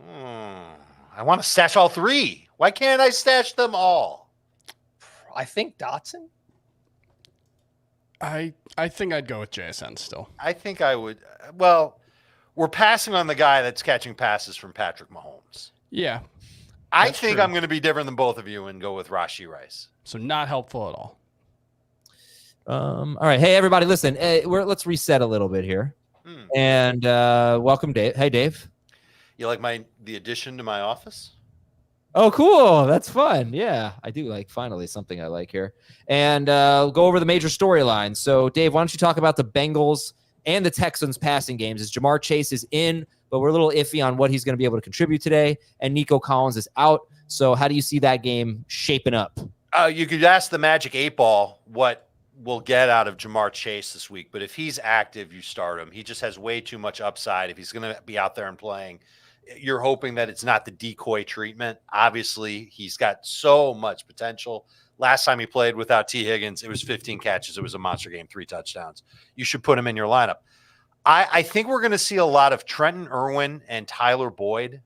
I want to stash all 3. Why can't I stash them all? I think Dotson. I think I'd go with JSN still. I think I would. Well, we're passing on the guy that's catching passes from Patrick Mahomes. Yeah. I think I'm going to be different than both of you and go with Rashee Rice. So not helpful at all. All right. Hey, everybody, listen. Let's reset a little bit here. And welcome, Dave. Hey, Dave. You like the addition to my office? Oh, cool. That's fun. Yeah, I do like finally something I like here. And go over the major storylines. So, Dave, why don't you talk about the Bengals and the Texans passing games as Jamar Chase is in but we're a little iffy on what he's going to be able to contribute today. And Nico Collins is out. So how do you see that game shaping up? You could ask the Magic 8-Ball what we'll get out of Jamar Chase this week. But if he's active, you start him. He just has way too much upside. If he's going to be out there and playing, you're hoping that it's not the decoy treatment. Obviously, he's got so much potential. Last time he played without T. Higgins, it was 15 catches. It was a monster game, 3 touchdowns. You should put him in your lineup. I think we're going to see a lot of Trenton Irwin and Tyler Boyd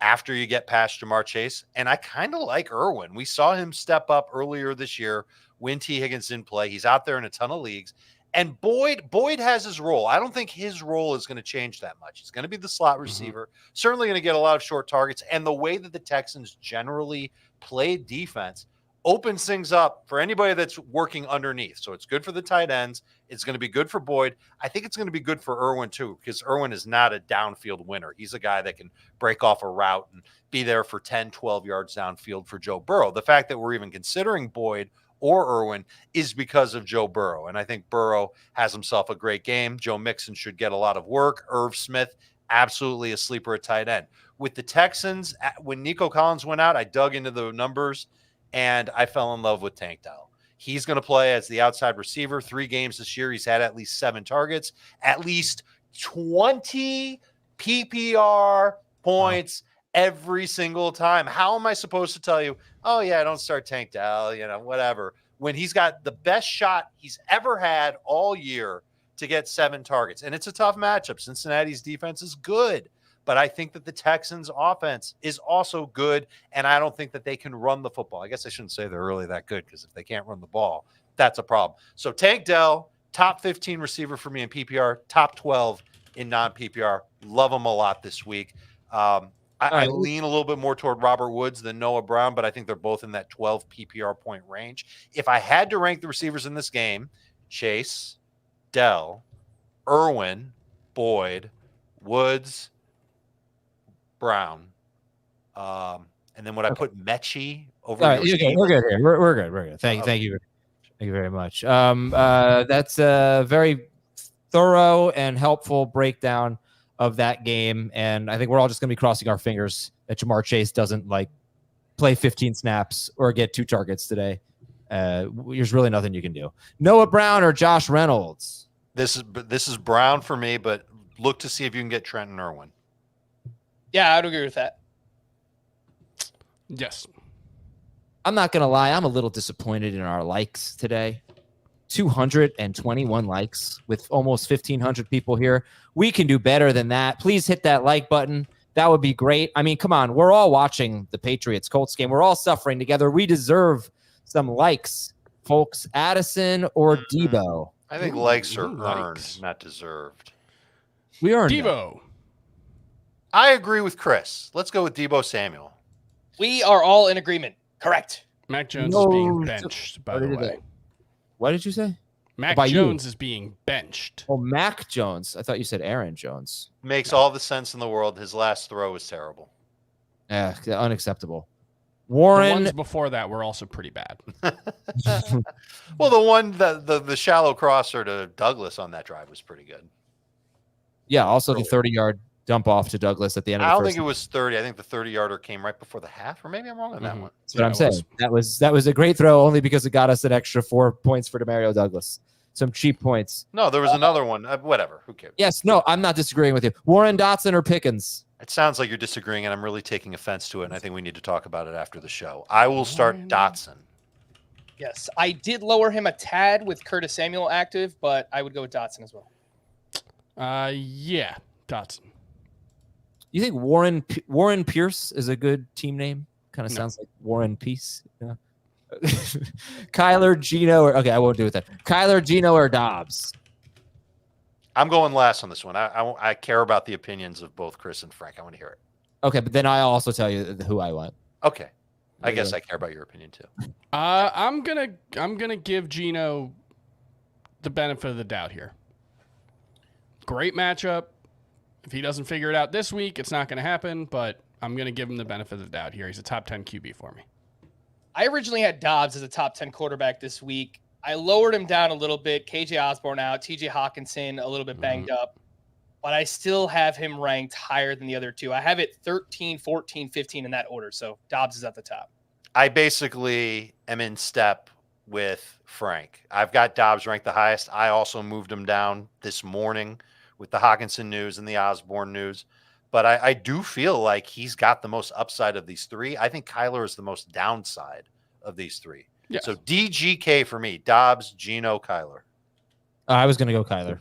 after you get past Jamar Chase. And I kind of like Irwin. We saw him step up earlier this year when T. Higgins didn't play. He's out there in a ton of leagues. And Boyd has his role. I don't think his role is going to change that much. He's going to be the slot receiver, certainly going to get a lot of short targets. And the way that the Texans generally play defense opens things up for anybody that's working underneath. So it's good for the tight ends. It's going to be good for Boyd. I think it's going to be good for Irwin too, because Irwin is not a downfield winner. He's a guy that can break off a route and be there for 10, 12 yards downfield for Joe Burrow. The fact that we're even considering Boyd or Irwin is because of Joe Burrow. And I think Burrow has himself a great game. Joe Mixon should get a lot of work. Irv Smith, absolutely a sleeper at tight end. With the Texans, when Nico Collins went out, I dug into the numbers and I fell in love with Tank Dell. He's going to play as the outside receiver. 3 games this year. He's had at least 7 targets, at least 20 PPR points every single time. How am I supposed to tell you, oh, yeah, don't start Tank Dell, whatever, when he's got the best shot he's ever had all year to get 7 targets? And it's a tough matchup. Cincinnati's defense is good, but I think that the Texans' offense is also good, and I don't think that they can run the football. I guess I shouldn't say they're really that good, because if they can't run the ball, that's a problem. So Tank Dell, top 15 receiver for me in PPR, top 12 in non-PPR. Love him a lot this week. I lean a little bit more toward Robert Woods than Noah Brown, but I think they're both in that 12 PPR point range. If I had to rank the receivers in this game, Chase, Dell, Irwin, Boyd, Woods, Brown, and then would I put Mechie over? All right, okay, we're good here. We're good. We're good. Thank you very much. That's a very thorough and helpful breakdown of that game, and I think we're all just going to be crossing our fingers that Jamar Chase doesn't play 15 snaps or get 2 targets today. There's really nothing you can do. Noah Brown or Josh Reynolds? This is Brown for me, but look to see if you can get Trent and Irwin. Yeah, I would agree with that. Yes. I'm not going to lie. I'm a little disappointed in our likes today. 221 likes with almost 1,500 people here. We can do better than that. Please hit that like button. That would be great. I mean, come on. We're all watching the Patriots-Colts game. We're all suffering together. We deserve some likes, folks. Addison or Deebo? I think likes are earned, not deserved. We earned Deebo. them. I agree with Chris. Let's go with Deebo Samuel. We are all in agreement. Correct. Mac Jones is being benched, by the way. What did you say? Mac Jones is being benched. Oh, Mac Jones. I thought you said Aaron Jones. Makes all the sense in the world. His last throw was terrible. Yeah, unacceptable. Warren. The ones before that were also pretty bad. Well, the one, the shallow crosser to Douglas on that drive was pretty good. Yeah, also the 30-yard dump off to Douglas at the end of the I first. don't think it was 30. I think the 30-yarder came right before the half, or maybe I'm wrong on that one. That's what I'm saying. That was a great throw only because it got us an extra 4 points for Demario Douglas. Some cheap points. No, there was another one. Whatever. Who cares? Yes, no, I'm not disagreeing with you. Warren Dotson or Pickens? It sounds like you're disagreeing, and I'm really taking offense to it, and I think we need to talk about it after the show. I will start Dotson. Yes, I did lower him a tad with Curtis Samuel active, but I would go with Dotson as well. Yeah, Dotson. You think Warren Pierce is a good team name? Kind of sounds like Warren Peace. Yeah. Kyler, Geno, okay, I won't do it then. Kyler, Geno, or Dobbs? I'm going last on this one. I care about the opinions of both Chris and Frank. I want to hear it. Okay, but then I'll also tell you who I want. Okay, I guess I care about your opinion too. I'm gonna give Geno the benefit of the doubt here. Great matchup. If he doesn't figure it out this week, it's not going to happen, but I'm going to give him the benefit of the doubt here. He's a top 10 QB for me. I originally had Dobbs as a top 10 quarterback this week. I lowered him down a little bit. KJ Osborn out, TJ Hockenson a little bit banged up. but I still have him ranked higher than the other two. I have it 13, 14, 15 in that order. So Dobbs is at the top. I basically am in step with Frank. I've got Dobbs ranked the highest. I also moved him down this morning with the Hockenson news and the Osborn news. But I do feel like he's got the most upside of these three. I think Kyler is the most downside of these three. Yes. So DGK for me, Dobbs, Geno, Kyler. I was going to go Kyler.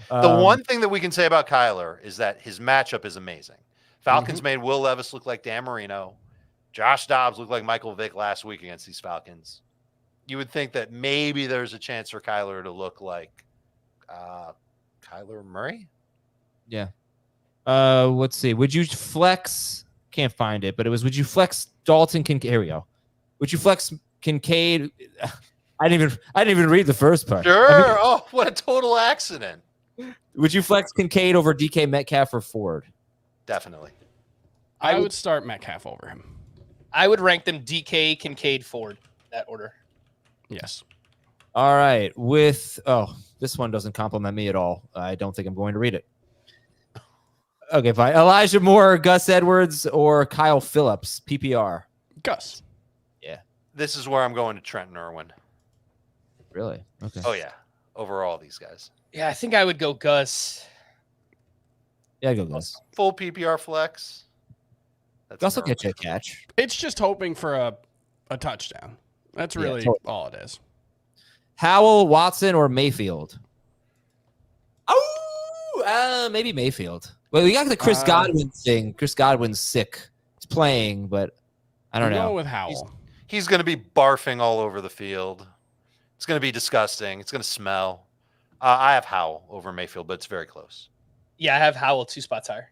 The one thing that we can say about Kyler is that his matchup is amazing. Falcons made Will Levis look like Dan Marino. Josh Dobbs looked like Michael Vick last week against these Falcons. You would think that maybe there's a chance for Kyler to look like Kyler Murray. Yeah. Let's see. Would you flex? Can't find it, but it was. Would you flex Dalton? Here we go. Would you flex Kincaid? I didn't even read the first part. Sure. Oh, what a total accident. Would you flex Kincaid over DK Metcalf or Ford? Definitely. I would start Metcalf over him. I would rank them DK, Kincaid, Ford, that order. Yes. All right. This one doesn't compliment me at all. I don't think I'm going to read it. Okay, fine. Elijah Moore, Gus Edwards, or Kyle Phillips, PPR. Gus. Yeah. This is where I'm going to Trent and Irwin. Really? Okay. Oh, yeah. Over all these guys. Yeah, I think I would go Gus. Yeah, go Gus. Full PPR flex. That's Gus will Irwin. get you a catch. It's just hoping for a touchdown. That's really all it is. Howell, Watson, or Mayfield? Oh, maybe Mayfield. Well, we got the Chris Godwin thing. Chris Godwin's sick. He's playing, but I don't know. Go with Howell. He's going to be barfing all over the field. It's going to be disgusting. It's going to smell. I have Howell over Mayfield, but it's very close. Yeah, I have Howell 2 spots higher.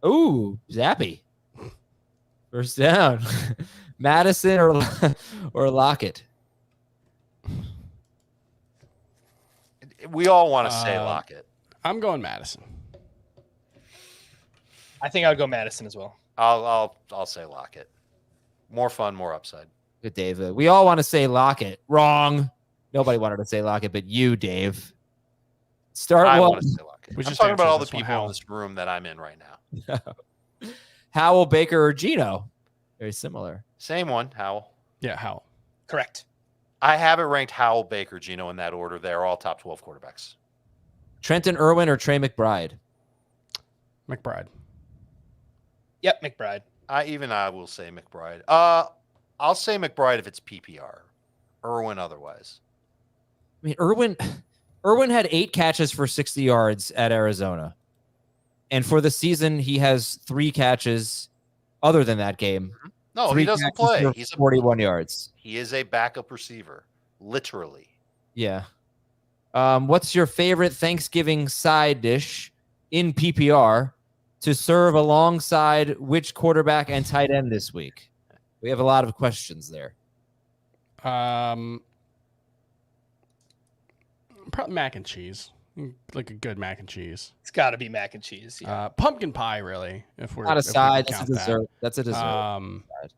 Ooh, Zappy. First down. Madison or Lockett? We all want to say Lockett. I'm going Madison. I think I would go Madison as well. I'll say Lockett. More fun, more upside. Good, Dave. We all want to say Lockett. Wrong. Nobody wanted to say Lockett, but you, Dave. I want to say Lockett. We I'm just talking about answered all the this one, people in Howell. this room that I'm in right now. Howell, Baker, or Geno? Very similar. Same one, Howell. Yeah, Howell. Correct. I have it ranked Howell, Baker, Geno in that order. They're all top 12 quarterbacks. Trenton Irwin or Trey McBride? McBride. Yep, McBride. I will say McBride. I'll say McBride if it's PPR. Irwin otherwise. I mean, Irwin had 8 catches for 60 yards at Arizona. And for the season, he has 3 catches other than that game. No, 3 he doesn't catches play. for He's 41 yards. He is a backup receiver, literally. Yeah. What's your favorite Thanksgiving side dish in PPR to serve alongside which quarterback and tight end this week? We have a lot of questions there. Probably mac and cheese. Like a good mac and cheese. It's got to be mac and cheese. Yeah. Pumpkin pie, really. If we're Not a if we side. can That's a count dessert. That's a dessert. that.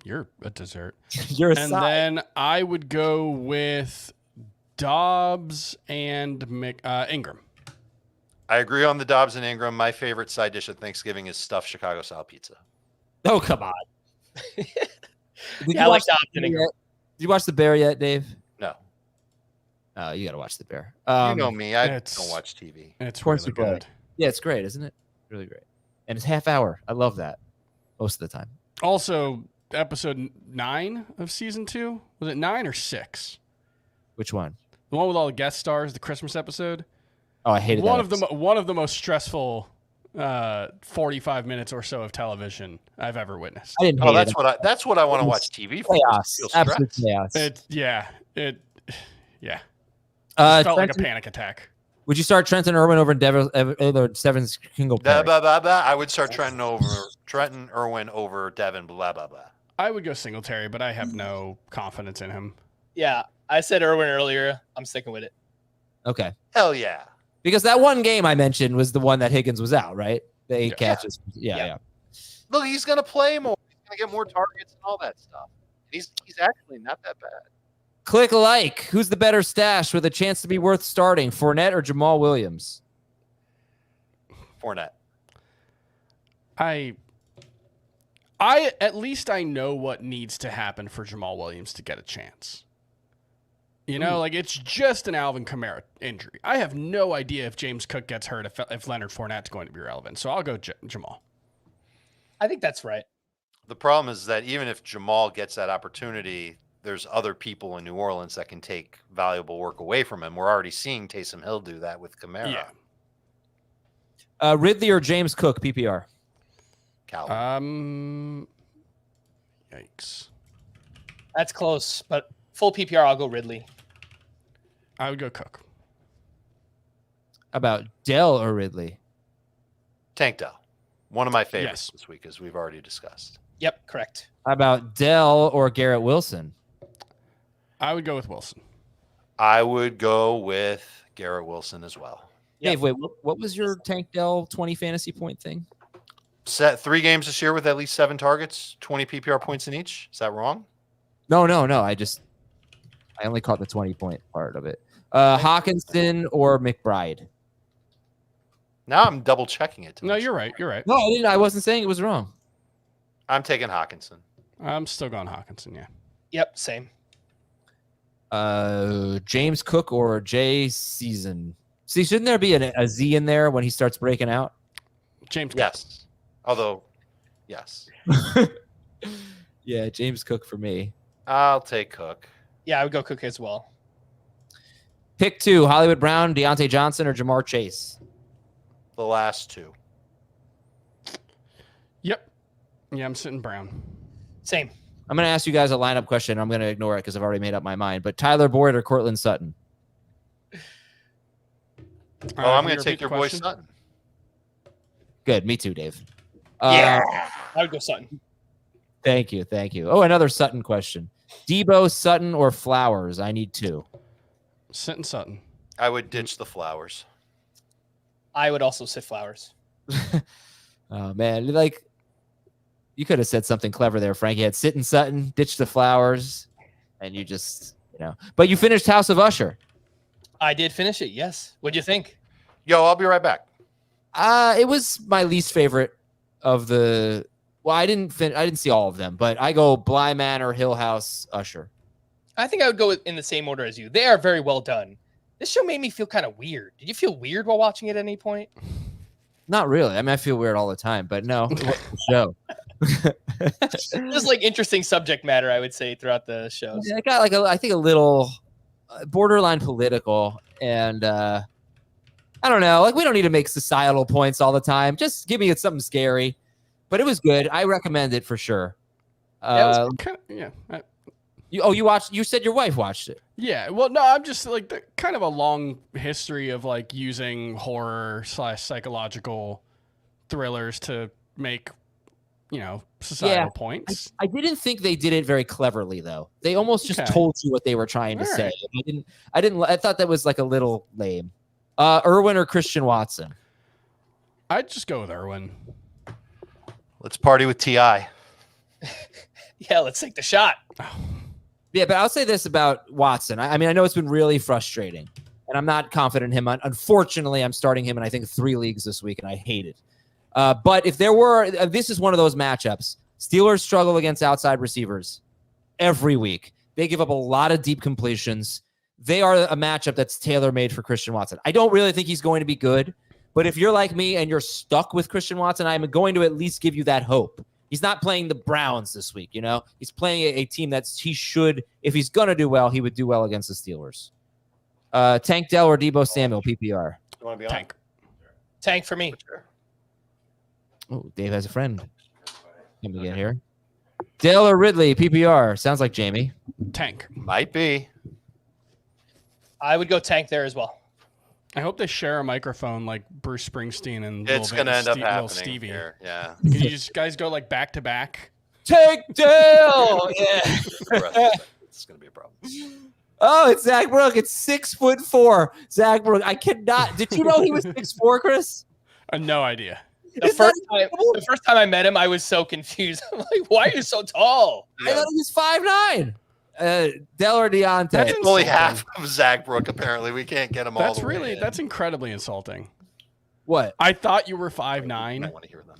You're a dessert. You're a And side. then I would go with Dobbs and Ingram. I agree on the Dobbs and Ingram. My favorite side dish at Thanksgiving is stuffed Chicago-style pizza. Oh, come on. Yeah, I like Dobbs and Ingram. Did you watch The Bear yet, Dave? No. Oh, you got to watch The Bear. You know me. I it's- don't watch TV. It's course really you play. good. Yeah, it's great, isn't it? Really great. And it's half hour. I love that most of the time. Also, episode 9 of season 2. Was it 9 or 6? Which one? The one with all the guest stars, the Christmas episode. Oh, I hated One that of the episode. one of the most stressful 45 minutes or so of television I've ever witnessed. I didn't hate Oh, it. that's what I want to watch TV for. Chaos. Feel Absolute stressed. chaos. It felt like a Trenton- panic attack. Would you start Trenton Irwin over Devin Singletary? I would start Trenton Irwin over Devin, blah, blah, blah. I would go Singletary, but I have no confidence in him. Yeah, I said Irwin earlier. I'm sticking with it. Okay. Hell yeah. Because that one game I mentioned was the one that Higgins was out, right? The 8 Yeah. catches. Yeah. Look, he's going to play more. He's going to get more targets and all that stuff. He's actually not that bad. Click like. Who's the better stash with a chance to be worth starting, Fournette or Jamal Williams? Fournette. I at least I know what needs to happen for Jamal Williams to get a chance. You know, like it's just an Alvin Kamara injury. I have no idea if James Cook gets hurt, if Leonard Fournette's going to be relevant. So I'll go Jamal. I think that's right. The problem is that even if Jamal gets that opportunity, there's other people in New Orleans that can take valuable work away from him. We're already seeing Taysom Hill do that with Kamara. Yeah. Ridley or James Cook, PPR? Calvin. Yikes. That's close, but full PPR, I'll go Ridley. I would go Cook. About Dell or Ridley? Tank Dell. One of my favorites this week, as we've already discussed. Yep, correct. How about Dell or Garrett Wilson? I would go with Wilson. I would go with Garrett Wilson as well. Yep. Dave, wait, what was your Tank Dell 20 fantasy point thing? Set 3 games this year with at least 7 targets, 20 PPR points in each. Is that wrong? No. I only caught the 20-point part of it. Hockenson or McBride? Now I'm double checking it. No, you're right. You're right. No, I didn't. I wasn't saying it was wrong. I'm taking Hockenson. I'm still going Hockenson, yeah. Yep, same. James Cook or Jay Season? See, shouldn't there be a Z in there when he starts breaking out? James Cook. Yes. Although, yes. Yeah, James Cook for me. I'll take Cook. Yeah, I would go Cook as well. Pick 2, Hollywood Brown, Deontay Johnson, or Jamar Chase? The last 2. Yep. Yeah, I'm sitting Brown. Same. I'm going to ask you guys a lineup question. I'm going to ignore it because I've already made up my mind. But Tyler Boyd or Cortland Sutton? I'm going to take your boy Sutton. Good. Me too, Dave. Yeah. I would go Sutton. Thank you. Oh, another Sutton question. Deebo, Sutton, or Flowers? I need 2. Sitting Sutton. I would ditch the Flowers. I would also sit Flowers. Oh, man. Like, you could have said something clever there, Frank. You had sit and Sutton, ditch the Flowers, and you just, But you finished House of Usher. I did finish it, yes. What'd you think? Yo, I'll be right back. It was my least favorite of the... Well, I didn't see all of them, but I go Bly Manor, Hill House, Usher. I think I would go in the same order as you. They are very well done. This show made me feel kind of weird. Did you feel weird while watching it at any point? Not really. I mean, I feel weird all the time, but no, it wasn't the show. Just like interesting subject matter, I would say, throughout the shows. Yeah, it got like I think a little borderline political, and I don't know. Like, we don't need to make societal points all the time. Just give me something scary. But it was good. I recommend it for sure. You watched? You said your wife watched it. Yeah. Well, no, I'm just like kind of a long history of like using horror / psychological thrillers to make, societal points. I didn't think they did it very cleverly though. They almost just told you what they were trying to say. I thought that was like a little lame. Irwin or Christian Watson? I'd just go with Irwin. Let's party with T.I. Yeah, let's take the shot. Yeah, but I'll say this about Watson. I mean, I know it's been really frustrating, and I'm not confident in him. Unfortunately, I'm starting him in, I think, 3 leagues this week, and I hate it. But if there were, this is one of those matchups. Steelers struggle against outside receivers every week. They give up a lot of deep completions. They are a matchup that's tailor-made for Christian Watson. I don't really think he's going to be good, but if you're like me and you're stuck with Christian Watson, I'm going to at least give you that hope. He's not playing the Browns this week, He's playing a team he should, if he's going to do well, he would do well against the Steelers. Tank Dell or Deebo Samuel, PPR? You want to be on? Tank for me. Oh, Dave has a friend. Let me get here. Dale or Ridley, PPR? Sounds like Jamie. Tank. Might be. I would go Tank there as well. I hope they share a microphone like Bruce Springsteen and it's going to end up happening Stevie. Here. Yeah. Can you just guys go like back to back? Tank Dale! Yeah. It's going to be a problem. Oh, it's Zach Brook. It's 6'4". Zach Brook. I cannot. Did you know he was 6'4", Chris? No idea. The first time I met him, I was so confused. I'm like, why are you so tall? I thought he was 5'9". Dell or Deontay? That's It's only insulting. half of Zach Brook. Apparently, we can't get him all That's the way really in. that's incredibly insulting. What? I thought you were I 5'9". want to hear them.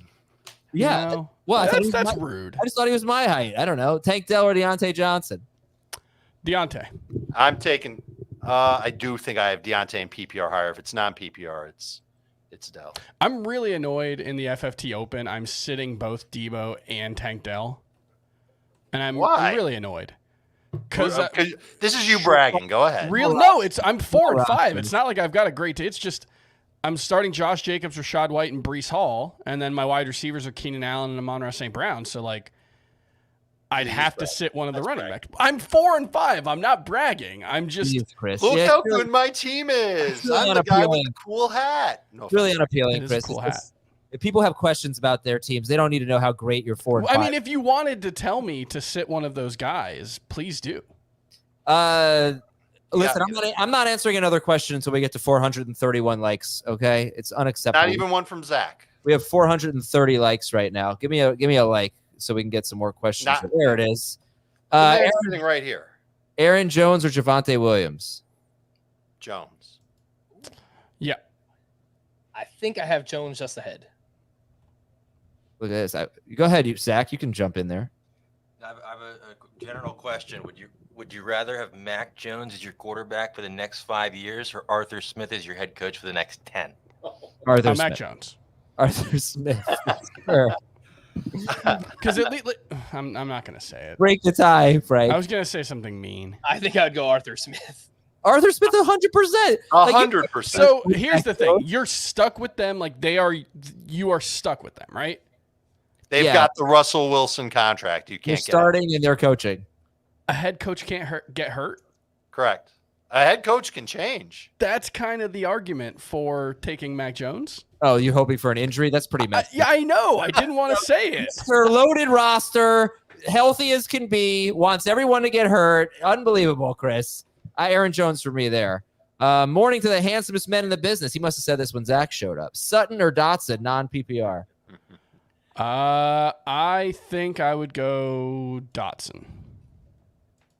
Yeah. No. Well, I thought he that's was rude. I just thought he was my height. I don't know. Tank Dell or Deontay Johnson? Deontay. I'm taking. I do think I have Deontay in PPR higher. If it's non-PPR, it's Dell. I'm really annoyed in the FFT Open. I'm sitting both Deebo and Tank Dell, and I'm Why? really annoyed because This is you bragging. Go ahead. I'm 4 and 5. It's not like I've got a great day. It's just I'm starting Josh Jacobs, Rashad White, and Breece Hall, and then my wide receivers are Keenan Allen and Amon-Ra St. Brown. So like, I'd have to sit one of the running backs. I'm 4 and 5. I'm not bragging. I'm just Jeez, Chris. Look Yeah, how it's really- good my team is. it's really I'm the guy with unappealing. the cool hat. No It's really offense. unappealing, It is a Chris. cool It's- If people have questions about their teams, they don't need to know how great your 4 and 5. I mean, if you wanted to tell me to sit one of those guys, please do. Listen, I'm not answering another question until we get to 431 likes. Okay, it's unacceptable. Not even one from Zach. We have 430 likes right now. Give me a like so we can get some more questions. Not- There it is. There's everything right here. Aaron Jones or Javonte Williams? Jones. Yeah. I think I have Jones just ahead. Look at this. Go ahead, Zach. You can jump in there. I have a general question. Would you rather have Mac Jones as your quarterback for the next 5 years or Arthur Smith as your head coach for the next 10? Arthur Mac Smith. Jones. Arthur Smith. Sure. Because at least I'm not going to say it. Break the tie, Frank. I was going to say something mean. I think I'd go Arthur Smith. Arthur Smith 100%. 100%. So here's the thing: you're stuck with them, like you are stuck with them, right? They've Yeah. got the Russell Wilson contract. You You're can't get starting and they're coaching. A head coach can't get hurt. correct. A head coach can change. That's kind of the argument for taking Mac Jones. Oh, you hoping for an injury? That's pretty messy. Yeah, I know. I didn't want to say it. Mr. Loaded roster, healthy as can be, wants everyone to get hurt. Unbelievable, Chris. Aaron Jones for me there. Morning to the handsomest men in the business. He must have said this when Zach showed up. Sutton or Dotson, non-PPR? I think I would go Dotson.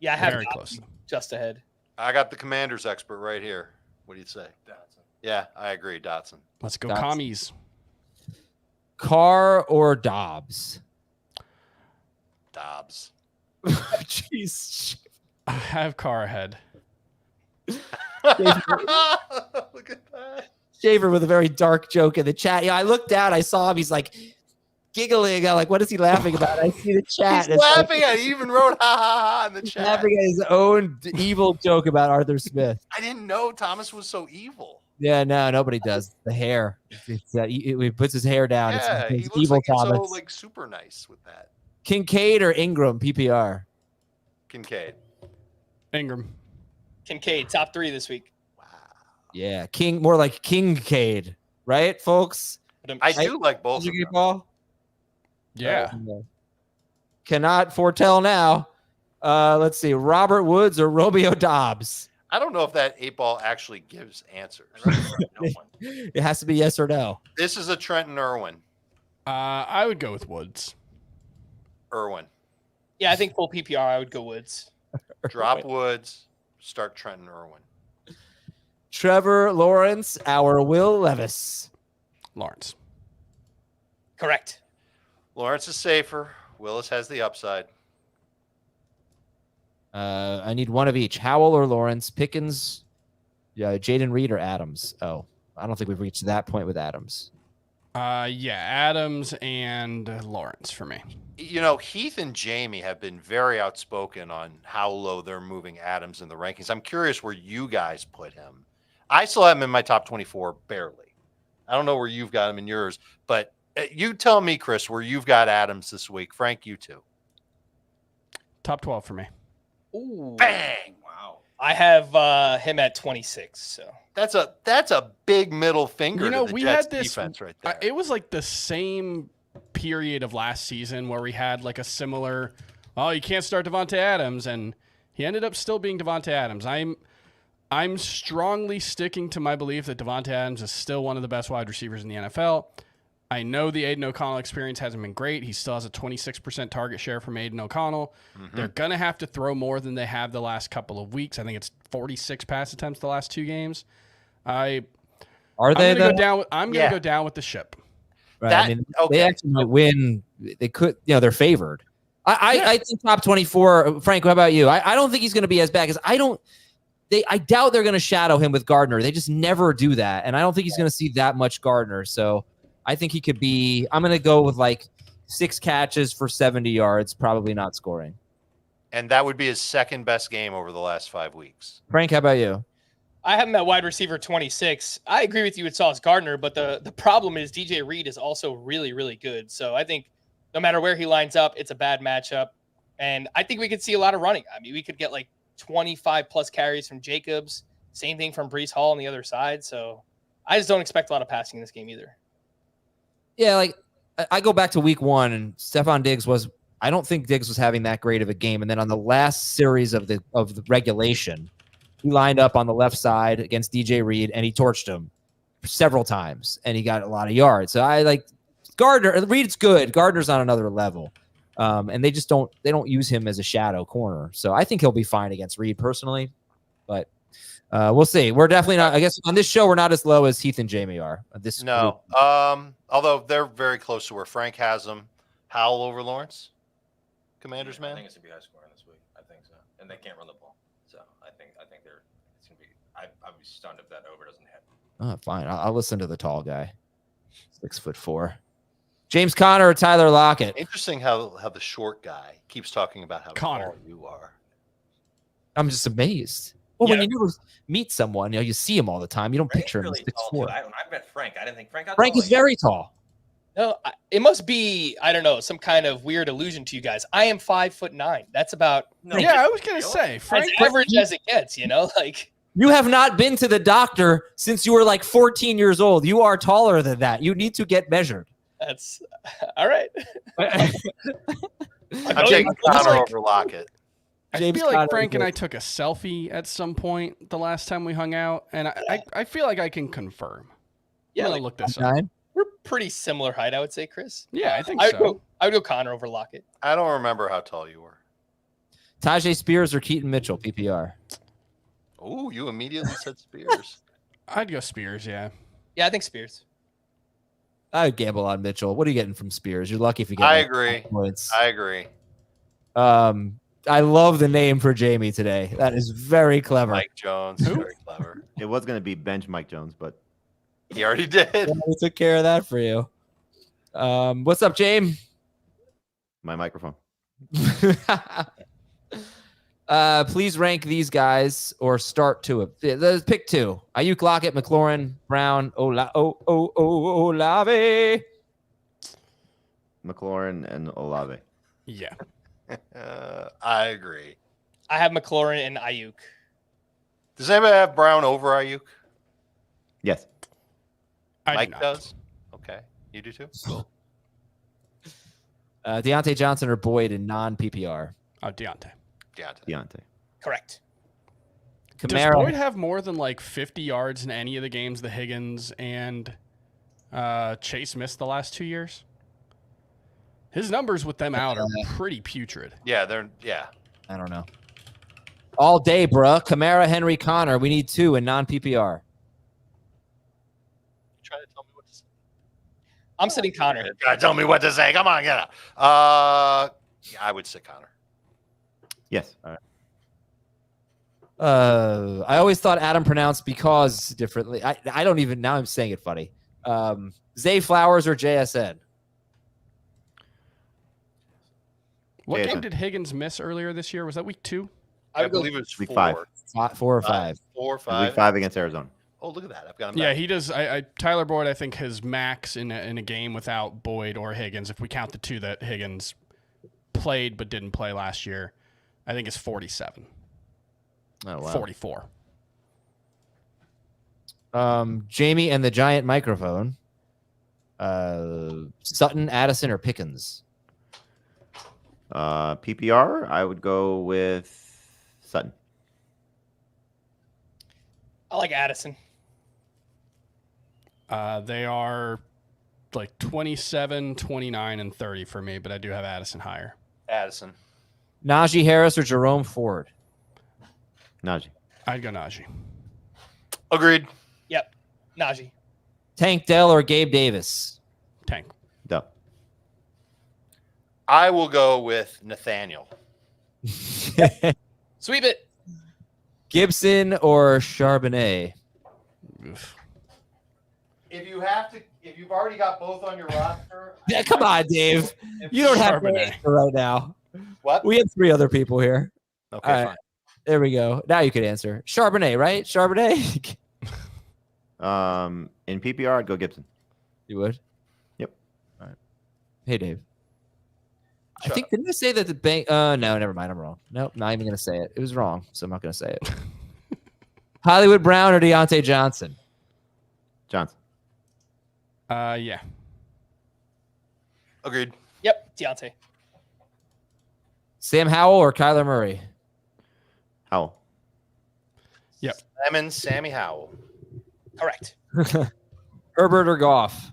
Yeah, I have Very Dotson close. just ahead. I got the Commanders expert right here. What do you say? Dotson. Yeah, I agree. Dotson. Let's go Dotson. commies. Carr or Dobbs? Dobbs. Jeez. I have Carr ahead. Look at that. Shaver with a very dark joke in the chat. Yeah, I looked down. I saw him. He's like giggling. I'm like, what is he laughing about? I see the chat. He's It's laughing at. He even wrote ha ha ha in the He's chat. laughing at his own evil joke about Arthur Smith. I didn't know Thomas was so evil. Yeah, no, nobody does. The hair. He puts his hair down. Yeah, It's he looks evil like he's so Thomas. like super nice with that. Kincaid or Ingram, PPR? Kincaid. Ingram. Kincaid, top 3 this week. Wow. Yeah, more like Kincaid, right, folks? I do like both of them. Ball? Yeah. Cannot foretell now. Let's see. Robert Woods or Romeo Dobbs? I don't know if that 8-ball actually gives answers. No one. It has to be yes or no. This is a Trent and Irwin. I would go with Woods. Irwin. Yeah, I think full PPR, I would go Woods. Drop Woods. Start Trent and Irwin. Trevor Lawrence, our Will Levis. Lawrence. Correct. Lawrence is safer. Willis has the upside. I need one of each. Howell or Lawrence. Pickens, Jaden Reed or Adams. Oh, I don't think we've reached that point with Adams. Yeah, Adams and Lawrence for me. You know, Heath and Jamie have been very outspoken on how low they're moving Adams in the rankings. I'm curious where you guys put him. I still have him in my top 24, barely. I don't know where you've got him in yours, but you tell me, Chris, where you've got Adams this week. Frank, you too. Top 12 for me. Ooh. Bang! Wow. I have him at 26. So That's a big middle finger You know, to the we Jets had this. defense right there. It was like the same period of last season where we had like a similar, oh, you can't start Devonte Adams, and he ended up still being Devonte Adams. I'm strongly sticking to my belief that Devonte Adams is still one of the best wide receivers in the NFL. I know the Aiden O'Connell experience hasn't been great. He still has a 26% target share from Aiden O'Connell. They're going to have to throw more than they have the last couple of weeks. I think it's 46 pass attempts the last 2 games. I'm going to go down with the ship. Right. I mean, they actually might win. They could, they're favored. I think top 24. Frank, how about you? I don't think he's going to be as bad because I doubt they're going to shadow him with Gardner. They just never do that. And I don't think he's going to see that much Gardner. So I think he could be, I'm going to go with like 6 catches for 70 yards, probably not scoring. And that would be his second best game over the last 5 weeks. Frank, how about you? I have him at wide receiver 26. I agree with you with Sauce Gardner, but the problem is DJ Reed is also really, really good. So I think no matter where he lines up, it's a bad matchup. And I think we could see a lot of running. I mean, we could get like 25 plus carries from Jacobs. Same thing from Breece Hall on the other side. So I just don't expect a lot of passing in this game either. Yeah, like I go back to week 1 and Stephon Diggs I don't think Diggs was having that great of a game. And then on the last series of the regulation, he lined up on the left side against DJ Reed and he torched him several times and he got a lot of yards. So I like Gardner. Reed's good. Gardner's on another level. And they don't use him as a shadow corner. So I think he'll be fine against Reed personally, but we'll see. We're definitely not, I guess on this show, we're not as low as Heath and Jamie are. No. Although they're very close to where Frank has them. Howell over Lawrence? Commanders, man? I think it's going to be high scoring this week. I think so. And they can't run the ball. So I think it's going to be, I'd be stunned if that over doesn't hit. Oh, fine. I'll listen to the tall guy. 6'4". James Conner or Tyler Lockett? Interesting how the short guy keeps talking about how Conner tall you are. I'm just amazed. Well, when you never meet someone, you see him all the time. You don't picture him really as 6'4". I met Frank. I didn't think Frank got Frank is very tall. No, it must be, I don't know, some kind of weird illusion to you guys. I am 5'9". That's about I was gonna say Frank as average as it gets, like you have not been to the doctor since you were like 14 years old. You are taller than that. You need to get measured. That's all right. I'm taking Conner over Lockett. I feel like Frank and I took a selfie at some point the last time we hung out, and I feel like I can confirm. Yeah, I'm gonna look this up. We're pretty similar height, I would say, Chris. Yeah, I think so. I would go Conner over Lockett. I don't remember how tall you were. Tajay Spears or Keaton Mitchell, PPR? Oh, you immediately said Spears. I'd go Spears, yeah. Yeah, I think Spears. I would gamble on Mitchell. What are you getting from Spears? You're lucky if you get. I agree. Points. I agree. I love the name for Jamie today. That is very clever. Mike Jones, very clever. It was going to be bench Mike Jones, but he already did. Yeah, we took care of that for you. What's up, James? my microphone. Please rank these guys or start to it. Let's pick 2. Ayuk, Lockett, McLaurin, Brown, Olave. McLaurin and Olave. Yeah. I agree. I have McLaurin and Ayuk. Does anybody have Brown over Ayuk? Yes. Mike does? Okay. You do too? Cool. Deontay Johnson or Boyd in non-PPR? Oh, Deontay. Correct. Kamara. Does Boyd have more than like 50 yards in any of the games that Higgins and Chase missed the last 2 years? His numbers with them out are pretty putrid. Yeah, I don't know. All day, bruh. Kamara, Henry, Connor. We need 2 in non-PPR. Try to tell me what to say. I'm sitting Connor. Try to tell me what to say. Come on, get out. I would sit Connor. Yes. All right. I always thought Adam pronounced because differently. I don't even, now I'm saying it funny. Zay Flowers or JSN? What game did Higgins miss earlier this year? Was that week 2? I believe it was week 4. 4 or 5. 4 or 5. Week 5 against Arizona. Oh, look at that. I've got him. Yeah, back. he does. Tyler Boyd, I think, his max in a game without Boyd or Higgins, if we count the 2 that Higgins played but didn't play last year, I think it's 47. Oh, wow. 44. Jamie and the giant microphone. Sutton, Addison, or Pickens? PPR, I would go with Sutton. I like Addison. They are like 27, 29, and 30 for me, but I do have Addison higher. Addison. Najee Harris or Jerome Ford? Najee. I'd go Najee. Agreed. Yep. Najee. Tank Dell or Gabe Davis? Tank. Duh. I will go with Nathaniel. Sweep it. Gibson or Charbonnet? Oof. If you've already got both on your roster. Yeah, come on, Dave. You don't have to Charbonnet. answer right now. What? We have 3 other people here. Okay, All right. fine. There we go. Now you can answer. Charbonnet, right? Charbonnet? In PPR, I'd go Gibson. You would? Yep. All right. Hey, Dave. Shut I think, didn't I say that the bank? No, never mind. I'm wrong. Nope, not even going to say it. It was wrong, so I'm not going to say it. Hollywood Brown or Deontay Johnson? Johnson. Yeah. Agreed. Yep. Deontay. Sam Howell or Kyler Murray? Howell. Lemon, Sammy Howell. Correct. Herbert or Goff?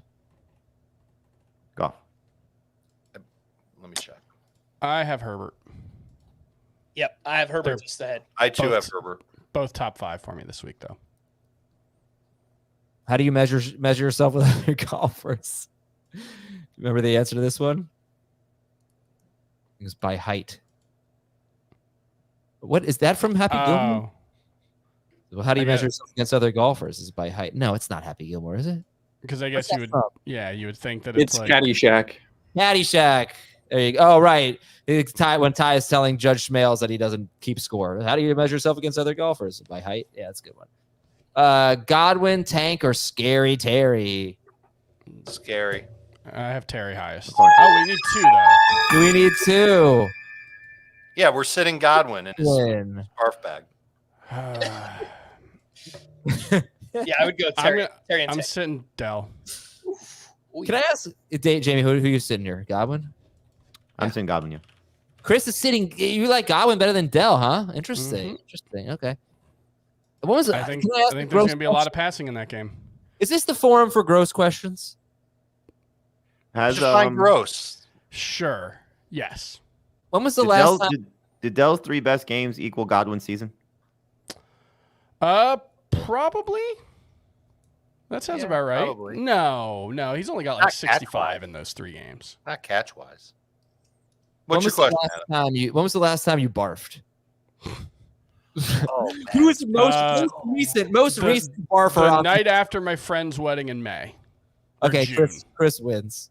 Goff. Let me check. I have Herbert. Yep. I have Herbert They're just ahead. I too Both. have Herbert. Both top 5 for me this week, though. How do you measure yourself with other golfers? Remember the answer to this one? It was by height. What is that from Happy Gilmore? Oh, Well, how do you I measure guess- yourself against other golfers? Is it by height? No, it's not Happy Gilmore, is it? because I guess What's you that would. from? Yeah, you would think that It's like Caddyshack. Caddyshack. There you go. Oh, right. It's when Ty is telling Judge Schmales that he doesn't keep score. How do you measure yourself against other golfers? By height? Yeah, that's a good one. Godwin, Tank, or Scary Terry? Scary. I have Terry highest. Sorry. Oh, we need 2 though. Do we need 2? Yeah, we're sitting Godwin in his Win. scarf bag. Yeah, I would go I'm Terry. gonna- Terry and I'm Tank. sitting Dell. Can I ask, Jamie, who you sitting here? Godwin? I'm saying Godwin, yeah. Chris is sitting. You like Godwin better than Dell, huh? Interesting. Interesting. Okay. What was it? I think Can ask there's the gross going to be a lot question? of passing in that game. Is this the forum for gross questions? Has Just find gross. Sure. Yes. When was the did last Dell's, time? did Dell's 3 best games equal Godwin's season? Probably. That sounds Yeah, about right. probably. No, he's only got like Not 65 catch-wise. in those 3 games. Not catch wise. When What's your was the question? last time you? When was the last time you barfed? Adam? Oh, Who was the most recent barf The around? night after my friend's wedding in May. or Okay, June. Chris wins.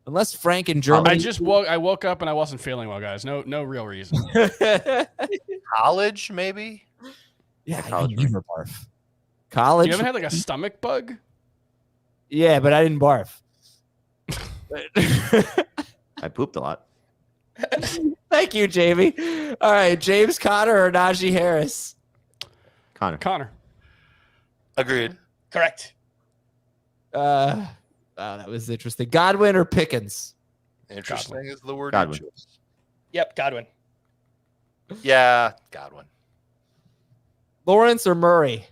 Unless Frank in Germany. I woke up and I wasn't feeling well, guys. No real reason. college, maybe? Yeah, college, you never barf. College. You haven't had like a stomach bug? Yeah, but I didn't barf. I pooped a lot. Thank you, Jamie. All right, James Conner or Najee Harris? Connor. Agreed. Correct. Wow, that was interesting. Godwin or Pickens? Interesting is the word. Godwin. you chose. Yep. Godwin. Yeah, Godwin. Lawrence or Murray?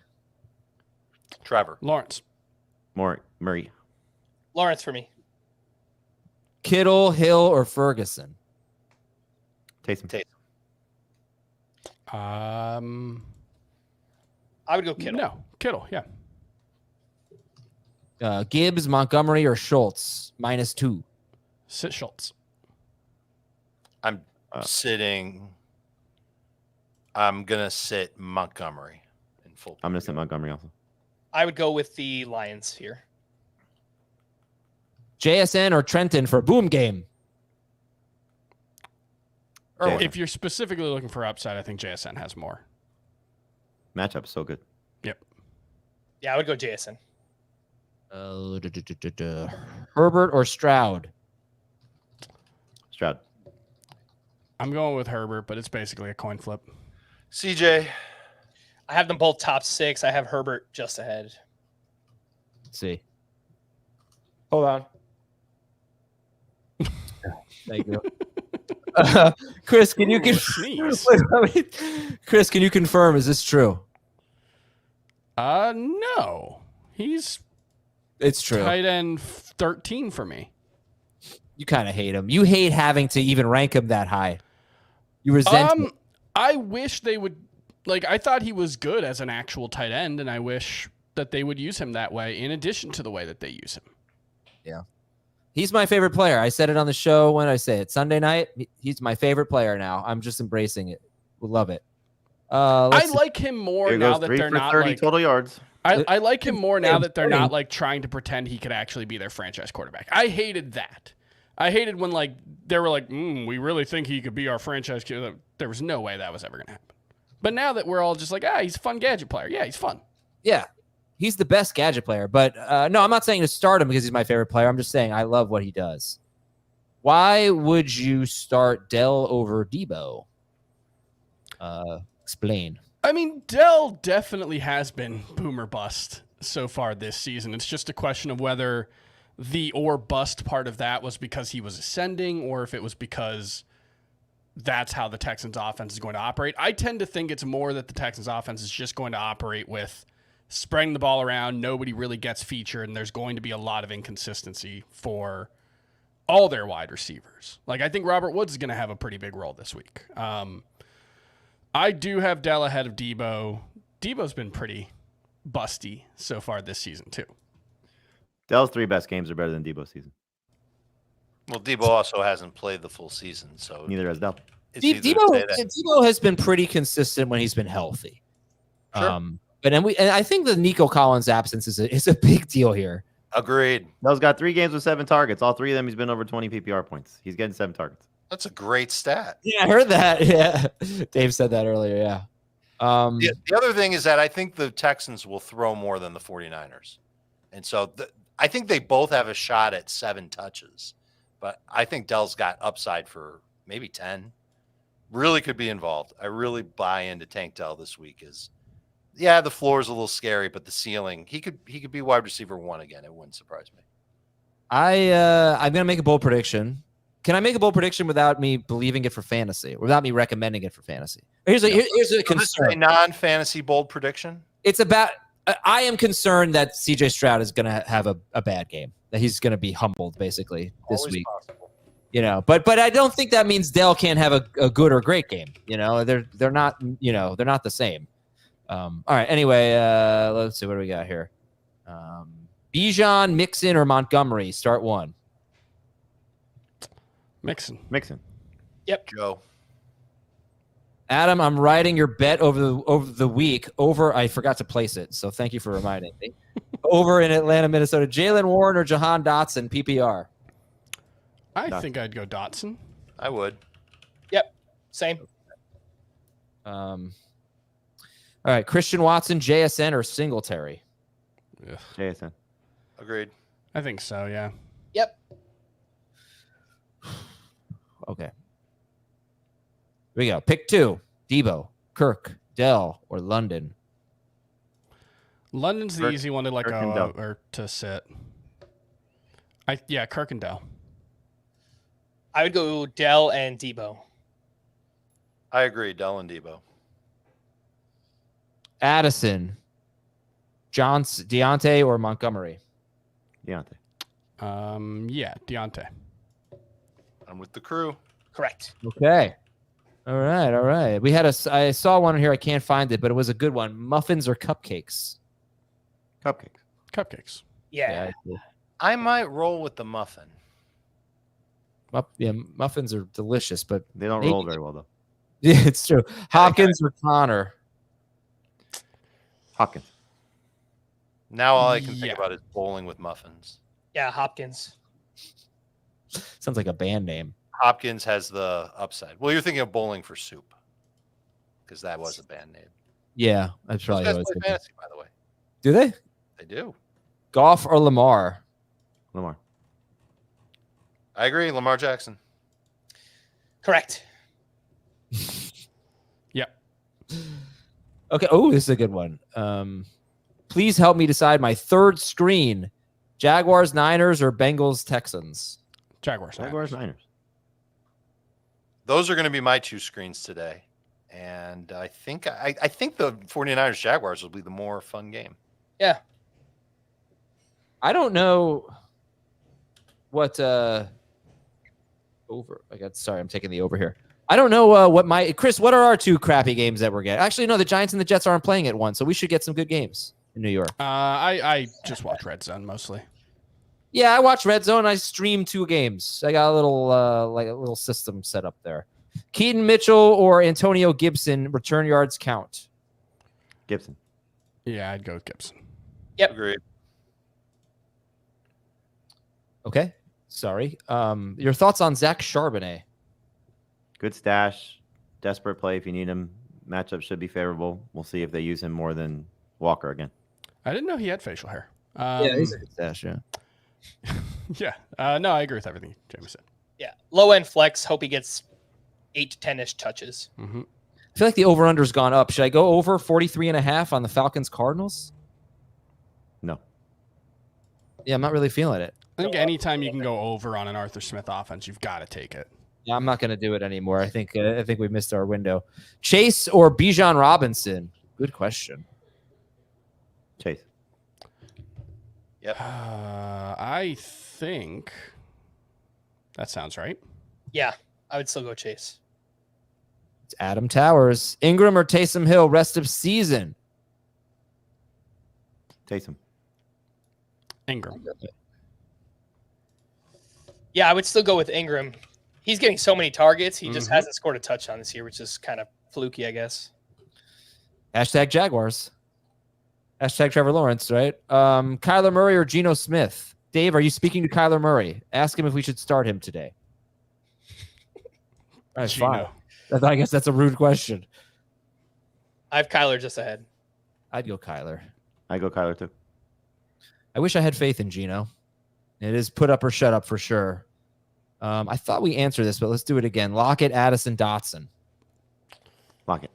Trevor. Lawrence. Murray. Lawrence for me. Kittle, Hill, or Ferguson? Taysom. Um, I would go Kittle. No, Kittle. Yeah. Gibbs, Montgomery, or Schultz? -2. Sit Schultz. I'm sitting. I'm gonna sit Montgomery in full. I'm going to sit Montgomery also. I would go with the Lions here. JSN or Trenton for boom game? JSN. If you're specifically looking for upside, I think JSN has more. Matchup is so good. Yeah, I would go JSN. Herbert or Stroud? Stroud. I'm going with Herbert, but it's basically a coin flip. CJ. I have them both top 6. I have Herbert just ahead. Let's see. Hold on. Thank you. Chris, can you Ooh, a sneeze. Chris, can you confirm? Is this true? No. He's It's true. Tight end 13 for me. You kind of hate him. You hate having to even rank him that high. You resent it. I wish they would. I thought he was good as an actual tight end, and I wish that they would use him that way in addition to the way that they use him. Yeah. He's my favorite player. I said it on the show when I say it. Sunday night, he's my favorite player now. I'm just embracing it. We love it. I like him more now that they're not 30 total yards. I like him more now that they're not trying to pretend he could actually be their franchise quarterback. I hated that. I hated when they were like, we really think he could be our franchise QB. There was no way that was ever going to happen. But now that we're all just like, he's a fun gadget player. Yeah, he's fun. Yeah, he's the best gadget player. But no, I'm not saying to start him because he's my favorite player. I'm just saying I love what he does. Why would you start Dell over Deebo? Explain. I mean, Dell definitely has been boomer bust so far this season. It's just a question of whether the or bust part of that was because he was ascending or if it was because that's how the Texans offense is going to operate. I tend to think it's more that the Texans offense is just going to operate with spreading the ball around. Nobody really gets featured, and there's going to be a lot of inconsistency for all their wide receivers. I think Robert Woods is going to have a pretty big role this week. I do have Dell ahead of Deebo. Deebo's been pretty busty so far this season, too. Dell's 3 best games are better than Deebo's season. Well, Deebo also hasn't played the full season, so Neither has Dell. Deebo has been pretty consistent when he's been healthy. Sure. And I think the Nico Collins absence is a big deal here. Agreed. Dell's got 3 games with 7 targets. All 3 of them, he's been over 20 PPR points. He's getting 7 targets. That's a great stat. Yeah, I heard that. Yeah, Dave said that earlier. Yeah. The other thing is that I think the Texans will throw more than the 49ers. And so I think they both have a shot at 7 touches. But I think Dell's got upside for maybe 10. Really could be involved. I really buy into Tank Dell this week. The floor is a little scary, but the ceiling, he could be wide receiver 1 again. It wouldn't surprise me. I'm gonna make a bold prediction. Can I make a bold prediction without me believing it for fantasy, without me recommending it for fantasy? Here's a concern. A non-fantasy bold prediction. It's about. I am concerned that CJ Stroud is going to have a bad game. That he's going to be humbled basically this Always week. possible. But I don't think that means Dell can't have a good or great game. They're not. They're not the same. All right. Anyway, let's see what do we got here. Bijan, Mixon, or Montgomery? Start one. Mixon. Yep. Joe. Adam, I'm riding your bet over the week. I forgot to place it, so thank you for reminding me. Over in Atlanta, Minnesota. Jalen Warren or Jahan Dotson, PPR? I think I'd go Dotson. I would. Yep. Same. All right, Christian Watson, JSN, or Singletary? Ugh. JSN. Agreed. I think so, yeah. Yep. Okay. Here we go. Pick 2. Deebo, Kirk, Dell, or London? London's the Kirk- easy one to let Kirk and go Dell. or to sit. Kirk and Dell. I would go Dell and Deebo. I agree. Dell and Deebo. Addison, Deontay, or Montgomery? Deontay. Deontay. I'm with the crew. Correct. Okay. All right. I saw one here. I can't find it, but it was a good one. Muffins or cupcakes? Cupcakes. Yeah. I might roll with the muffin. Muffins are delicious, but They don't roll very well, though. yeah, it's true. Hopkins or Connor? Hopkins. Now all I can think Yeah. about is bowling with muffins. Yeah. Hopkins. Sounds like a band name. Hopkins has the upside. Well, you're thinking of bowling for soup because that was a band name. Yeah, that's Those probably guys what I was play thinking. fantasy, by the way. Do they? They do. Goff or Lamar? Lamar. I agree. Lamar Jackson. Correct. Yep. Okay. Oh, this is a good one. Please help me decide my third screen. Jaguars, Niners, or Bengals, Texans? Jaguars. Niners. Those are going to be my 2 screens today. And I think the 49ers Jaguars will be the more fun game. Yeah. I don't know what over. Sorry, I'm taking the over here. I don't know Chris. What are our 2 crappy games that we're getting? Actually, no, the Giants and the Jets aren't playing at once, so we should get some good games in New York. I just watch Red Zone mostly. Yeah, I watch Red Zone. I stream 2 games. I got a little system set up there. Keaton Mitchell or Antonio Gibson return yards count. Gibson. Yeah, I'd go with Gibson. Yep. Agreed. Okay. Sorry. Your thoughts on Zach Charbonnet? Good stash. Desperate play if you need him. Matchup should be favorable. We'll see if they use him more than Walker again. I didn't know he had facial hair. Yeah, he's a good stash, yeah. Yeah. No, I agree with everything Jamie said. Yeah. Low end flex. Hope he gets 8 to 10-ish touches. Mm-hmm. I feel like the over-under's gone up. Should I go over 43.5 on the Falcons-Cardinals? No. Yeah, I'm not really feeling it. I think anytime you can go over on an Arthur Smith offense, you've got to take it. Yeah, I'm not going to do it anymore. I think we missed our window. Chase or Bijan Robinson? Good question. Chase. Yep. I think that sounds right. Yeah, I would still go Chase. It's Adam Towers. Ingram or Taysom Hill rest of season? Taysom. Ingram. Yeah, I would still go with Ingram. He's getting so many targets. He just hasn't scored a touchdown this year, which is kind of fluky, I guess. Hashtag Jaguars. Hashtag Trevor Lawrence, right? Kyler Murray or Geno Smith? Dave, are you speaking to Kyler Murray? Ask him if we should start him today. All right, fine. I guess that's a rude question. I have Kyler just ahead. I'd go Kyler. I go Kyler too. I wish I had faith in Geno. It is put up or shut up for sure. I thought we answered this, but let's do it again. Lockett, Addison, Dotson. Lockett.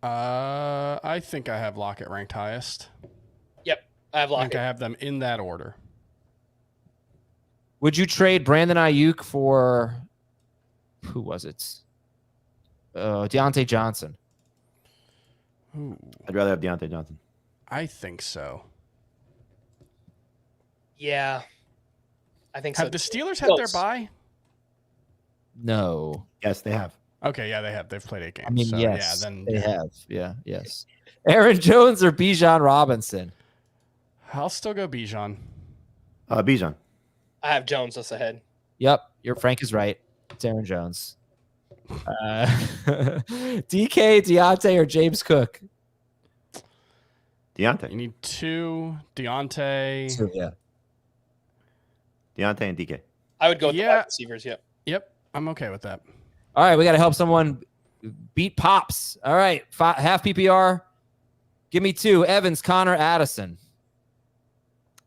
I think I have Lockett ranked highest. Yep, I have I think Lockett. I have them in that order. Would you trade Brandon Ayuk for who was it? Deontay Johnson. Ooh, I'd rather have Deontay Johnson. I think so. Yeah, I think so. Have the Steelers had their bye? No. Yes, they have. Okay, yeah, they have. They've played 8 games. I mean, so, yes, yeah, then they have. Yeah, yes. Aaron Jones or Bijan Robinson? I'll still go Bijan. Bijan. I have Jones just ahead. Yep, your Frank is right. It's Aaron Jones. DK, Deontay, or James Cook? Deontay. You need 2. Deontay. So, yeah. Deontay and DK. I would go with the wide receivers. Yep. Yep, I'm okay with that. All right, we got to help someone beat Pops. All right, half PPR. Give me 2. Evans, Connor, Addison.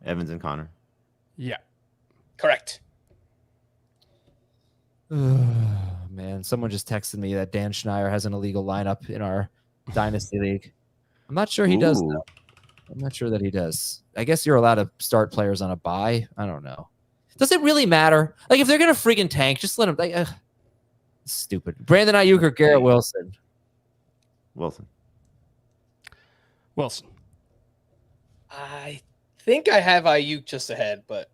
Evans and Connor. Yeah. Correct. Man, someone just texted me that Dan Schneier has an illegal lineup in our Dynasty League. I'm not sure he does, though. I'm not sure that he does. I guess you're allowed to start players on a bye. I don't know. Does it really matter? Like, if they're going to freaking tank, just let them. Stupid. Brandon Ayuk or Garrett Wilson? Wilson. Wilson. I think I have Ayuk just ahead, but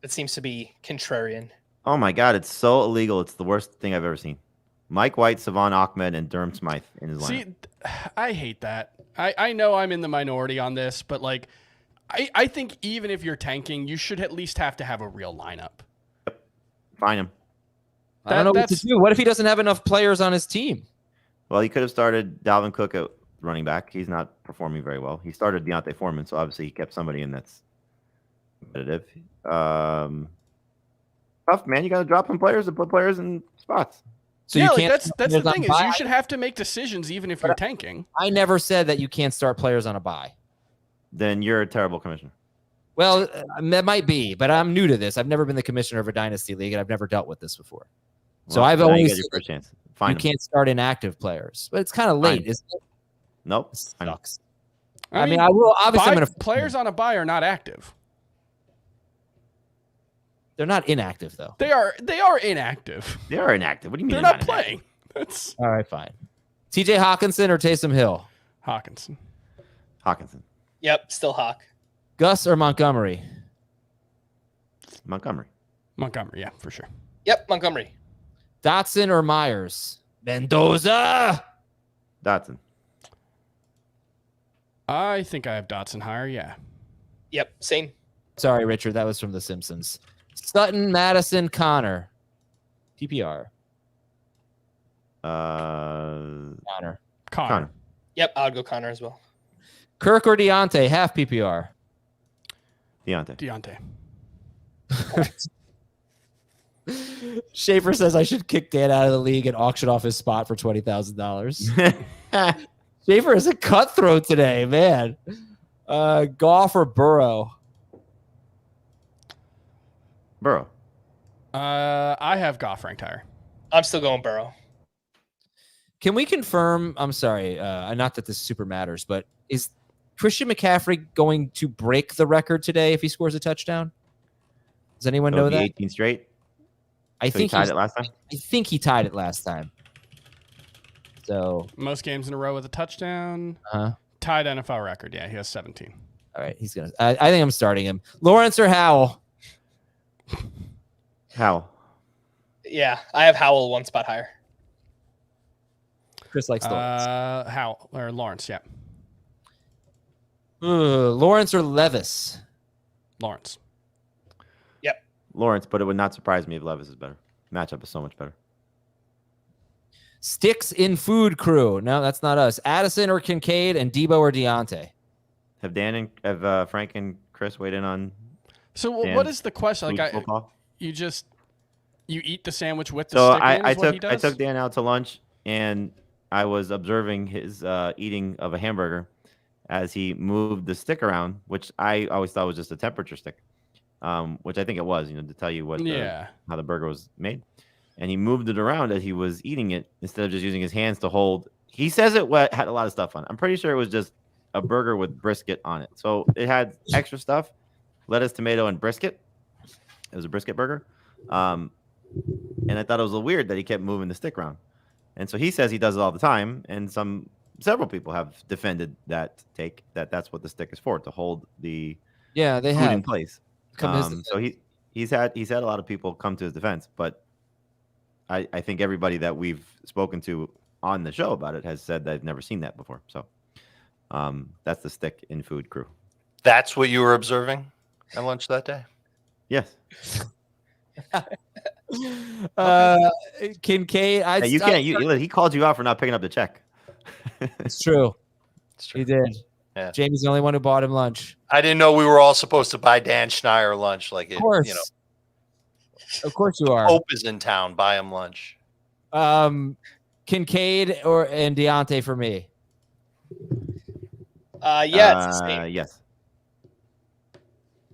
it seems to be contrarian. Oh my God, it's so illegal. It's the worst thing I've ever seen. Mike White, Savon Ahmed, and Durham Smythe in his lineup. See, I hate that. I know I'm in the minority on this, but like, I think even if you're tanking, you should at least have to have a real lineup. Fine him. I don't know what to do. What if he doesn't have enough players on his team? Well, he could have started Dalvin Cook at running back. He's not performing very well. He started Deontay Foreman, so obviously he kept somebody in that's competitive. Tough, man. You got to drop some players and put players in spots. So yeah, you like can't. that's the thing is you should have to make decisions even if you're tanking. I never said that you can't start players on a bye. Then you're a terrible commissioner. Well, that might be, but I'm new to this. I've never been the commissioner of a Dynasty League, and I've never dealt with this before. So Well, I've now you always got your first chance. you Fine. can't start inactive players, but it's kind of late, Fine. isn't it? Nope. It I know. sucks. I mean, I will obviously. I'm gonna, players on a bye are not active. They're not inactive though. They are inactive. They are inactive. What do you mean They're not playing. That's All right, fine. T.J. Hockenson or Taysom Hill? Hockenson. Hockenson. Yep, still Hawk. Gus or Montgomery? Montgomery. Montgomery, yeah, for sure. Yep, Montgomery. Dotson or Myers? Mendoza. Dotson. I think I have Dotson higher, yeah. Yep, same. Sorry, Richard. That was from The Simpsons. Sutton, Madison, Connor. PPR. Connor. Connor. Yep, I would go Connor as well. Kirk or Deontay, half PPR. Deontay. Schaefer says I should kick Dan out of the league and auction off his spot for $20,000. Schaefer is a cutthroat today, man. Goff or Burrow? Burrow. I have Goff ranked higher. I'm still going Burrow. Can we confirm? I'm sorry, not that this super matters, but is Christian McCaffrey going to break the record today if he scores a touchdown? Does anyone know that? 18 straight. I think he tied it last time. I think he tied it last time. So Most games in a row with a touchdown. Tied NFL record. Yeah, he has 17. all right, he's gonna. I think I'm starting him. Lawrence or Howell? Howell. Yeah, I have Howell one spot higher. Chris likes Lawrence. Howell or Lawrence, yeah. Lawrence or Levis? Lawrence. Lawrence, but it would not surprise me if Levis is better. Matchup is so much better. Sticks in food crew. No, that's not us. Addison or Kincaid, and Deebo or Deontay? Have Frank and Chris weighed in on? So what is the question? Like football? you eat the sandwich with the So stick in, is what he I does? took Dan out to lunch, and I was observing his eating of a hamburger as he moved the stick around, which I always thought was just a temperature stick, which I think it was, to tell you how the burger was made. And he moved it around as he was eating it instead of just using his hands to hold. He says it had a lot of stuff on it. I'm pretty sure it was just a burger with brisket on it. So it had extra stuff, lettuce, tomato, and brisket. It was a brisket burger. And I thought it was a little weird that he kept moving the stick around. And so he says he does it all the time. And several people have defended that take, that's what the stick is for, to hold the food in place. So he's had a lot of people come to his defense, but I think everybody that we've spoken to on the show about it has said they've never seen that before. So that's the stick in food crew. That's what you were observing at lunch that day? Yes. Kincaid. He called you out for not picking up the check. It's true. He did. Yeah. Jamie's the only one who bought him lunch. I didn't know we were all supposed to buy Dan Schneier lunch. Like it, Of course. Of course you are. Hope is in town. Buy him lunch. Kincaid and Deontay for me. Yeah, it's the same. Yes.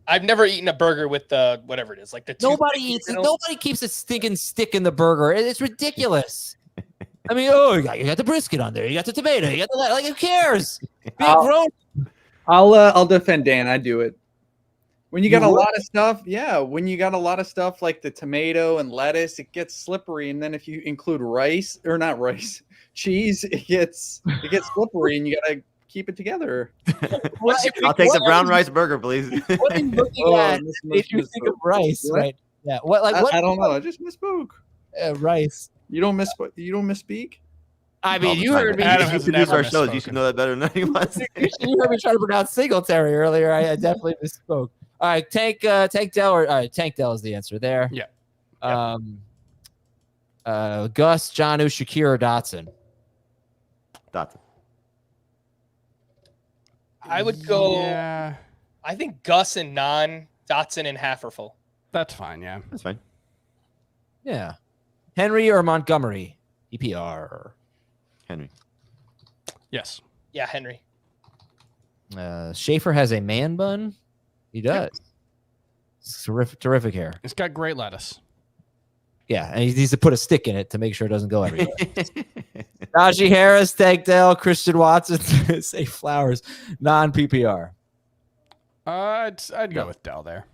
I've never eaten a burger with the whatever it is, like the Nobody eats it. Nobody keeps a stinking stick in the burger. It's ridiculous. I mean, you got the brisket on there. You got the tomato. You got the who cares? I'll defend Dan. I do it. When you got a lot of stuff, when you got a lot of stuff like the tomato and lettuce, it gets slippery. And then if you include cheese, it gets slippery, and you gotta keep it together. I'll take the brown rice burger, please. What are you looking at if you think of rice, right? Yeah. What? I don't know. I just misspoke. Rice. You don't misspeak. I mean, you heard me. Adam You has produce never our shows. You misspoken. should know that better than anyone. You heard me try to pronounce Singletary earlier. I definitely misspoke. All right, Tank Dell. All right, Tank Dell is the answer there. Yeah. Gus, Jonnu, Shakir, or Dotson. Dotson. I would go. Yeah, I think Gus and Dotson and Hafferfull. that's fine. Yeah. That's fine. Yeah. Henry or Montgomery? EPR. Henry. Yes. Yeah, Henry. Schaefer has a man bun. He does. Terrific hair. It's got great lettuce. Yeah, and he needs to put a stick in it to make sure it doesn't go everywhere. Najee Harris, Tank Dell, Christian Watson, say Flowers, non-PPR. I'd go with Dell there.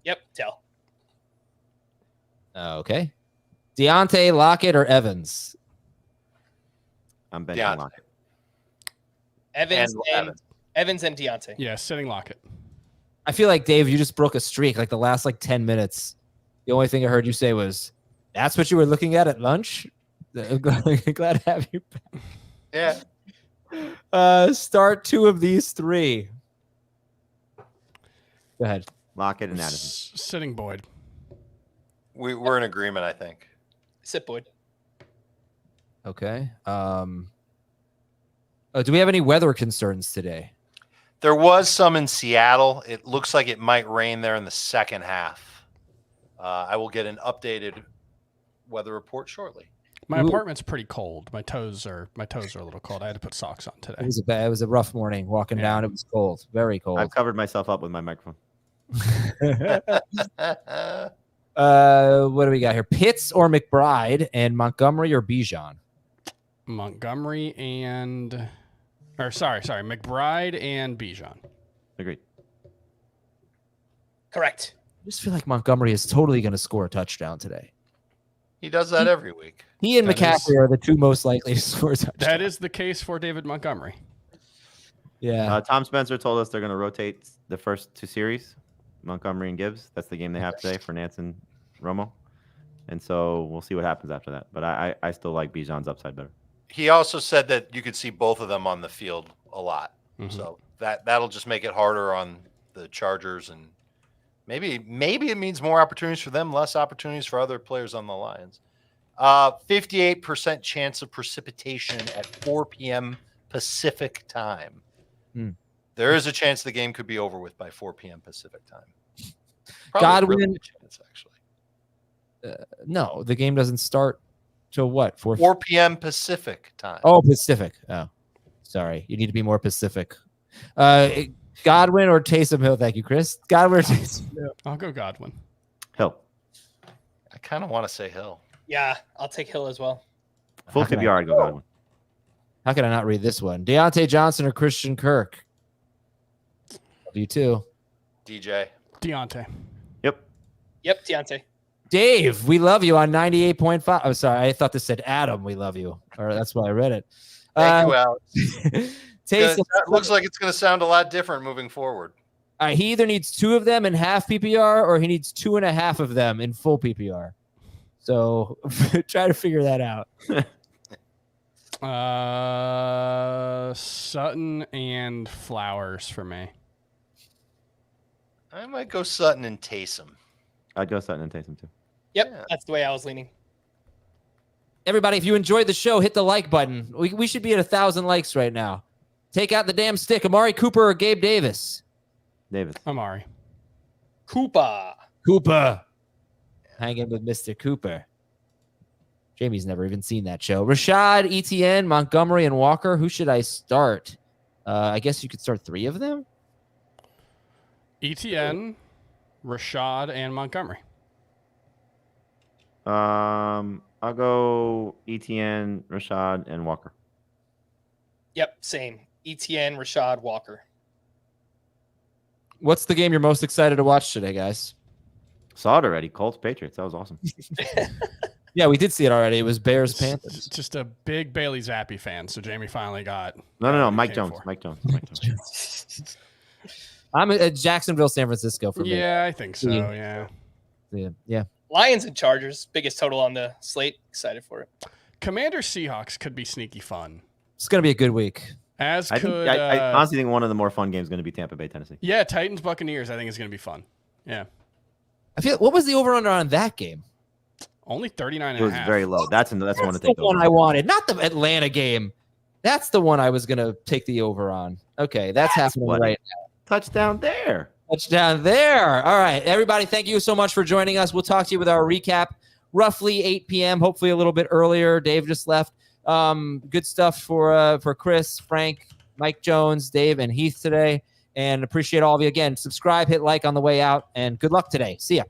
Yep, Dell. Okay. Deontay, Lockett, or Evans? I'm benching Deontay. Lockett. Evans and Deontay. Yeah, sitting Lockett. I feel like, Dave, you just broke a streak. Like the last 10 minutes, the only thing I heard you say was, "That's what you were looking at lunch." Glad to have you back. Yeah. Start 2 of these 3. Go ahead. Lockett and Addison. Sitting Boyd. We're in agreement, I think. Sit Boyd. Okay. Do we have any weather concerns today? There was some in Seattle. It looks like it might rain there in the second half. I will get an updated weather report shortly. My apartment's pretty cold. My toes are a little cold. I had to put socks on today. It was a rough morning walking down. It was cold, very cold. I've covered myself up with my microphone. What do we got here? Pitts or McBride, and Montgomery or Bijan? McBride and Bijan. Agreed. Correct. I just feel like Montgomery is totally going to score a touchdown today. He does that every week. He and McCaffrey are the 2 most likely to score a touchdown. That is the case for David Montgomery. Yeah. Tom Spencer told us they're going to rotate the first 2 series, Montgomery and Gibbs. That's the game they have today for Nance and Romo. And so we'll see what happens after that. But I still like Bijan's upside better. He also said that you could see both of them on the field a lot. Mhm. So that'll just make it harder on the Chargers, and maybe it means more opportunities for them, less opportunities for other players on the Lions. 58% chance of precipitation at 4 p.m. Pacific time. There is a chance the game could be over with by 4 p.m. Pacific time. Probably Godwin. a chance, actually. No, the game doesn't start till what? 4 p.m. Pacific time. Oh, Pacific. Oh, sorry. You need to be more Pacific. Godwin or Taysom Hill? Thank you, Chris. Godwin or Taysom Hill? I'll go Godwin. Hill. I kind of want to say Hill. Yeah, I'll take Hill as well. Full How can PPR, I'd go Godwin. How can I not read this one? Deontay Johnson or Christian Kirk? Love you too. DJ. Deontay. Yep. Yep, Deontay. Dave, we love you on 98.5. I'm sorry. I thought this said Adam, we love you. Or that's why I read it. Thank you, Alex. Taysom, It looks like it's going to sound a lot different moving forward. he either needs 2 of them in half PPR or he needs 2.5 of them in full PPR. So try to figure that out. Sutton and Flowers for me. I might go Sutton and Taysom. I'd go Sutton and Taysom too. Yep, Yeah. that's the way I was leaning. Everybody, if you enjoyed the show, hit the like button. We should be at 1,000 likes right now. Take out the damn stick. Amari Cooper or Gabe Davis? Davis. Amari. Koopa. Cooper. Hanging with Mr. Cooper. Jamie's never even seen that show. Rashad, Etienne, Montgomery, and Walker. Who should I start? I guess you could start 3 of them. Etienne, Rashad, and Montgomery. I'll go Etienne, Rashad, and Walker. Yep, same. Etienne, Rashad, Walker. What's the game you're most excited to watch today, guys? Saw it already. Colts, Patriots. That was awesome. Yeah, we did see it already. It was Bears, Panthers. Just a big Bailey Zappi fan, so Jamie finally got. No. what he Mike came Jones. for. Mike Jones. I'm at Jacksonville, San Francisco for me. Yeah, I think so. Yeah. Yeah. Lions and Chargers, biggest total on the slate. Excited for it. Commander Seahawks could be sneaky fun. It's going to be a good week. As I could. honestly think one of the more fun games is going to be Tampa Bay, Tennessee. Yeah, Titans Buccaneers. I think is going to be fun. Yeah. I feel. What was the over/under on that game? Only 39 It and a was half. very low. That's one to That's take the one I wanted, not the Atlanta game. That's the one I was going to take the over on. Okay, that's happening what- right Touchdown there. now. Touchdown there. All right, everybody, thank you so much for joining us. We'll talk to you with our recap roughly 8 p.m., hopefully a little bit earlier. Dave just left. Good stuff for Chris, Frank, Mike Jones, Dave, and Heath today. And appreciate all of you. Again, subscribe, hit like on the way out, and good luck today. See ya.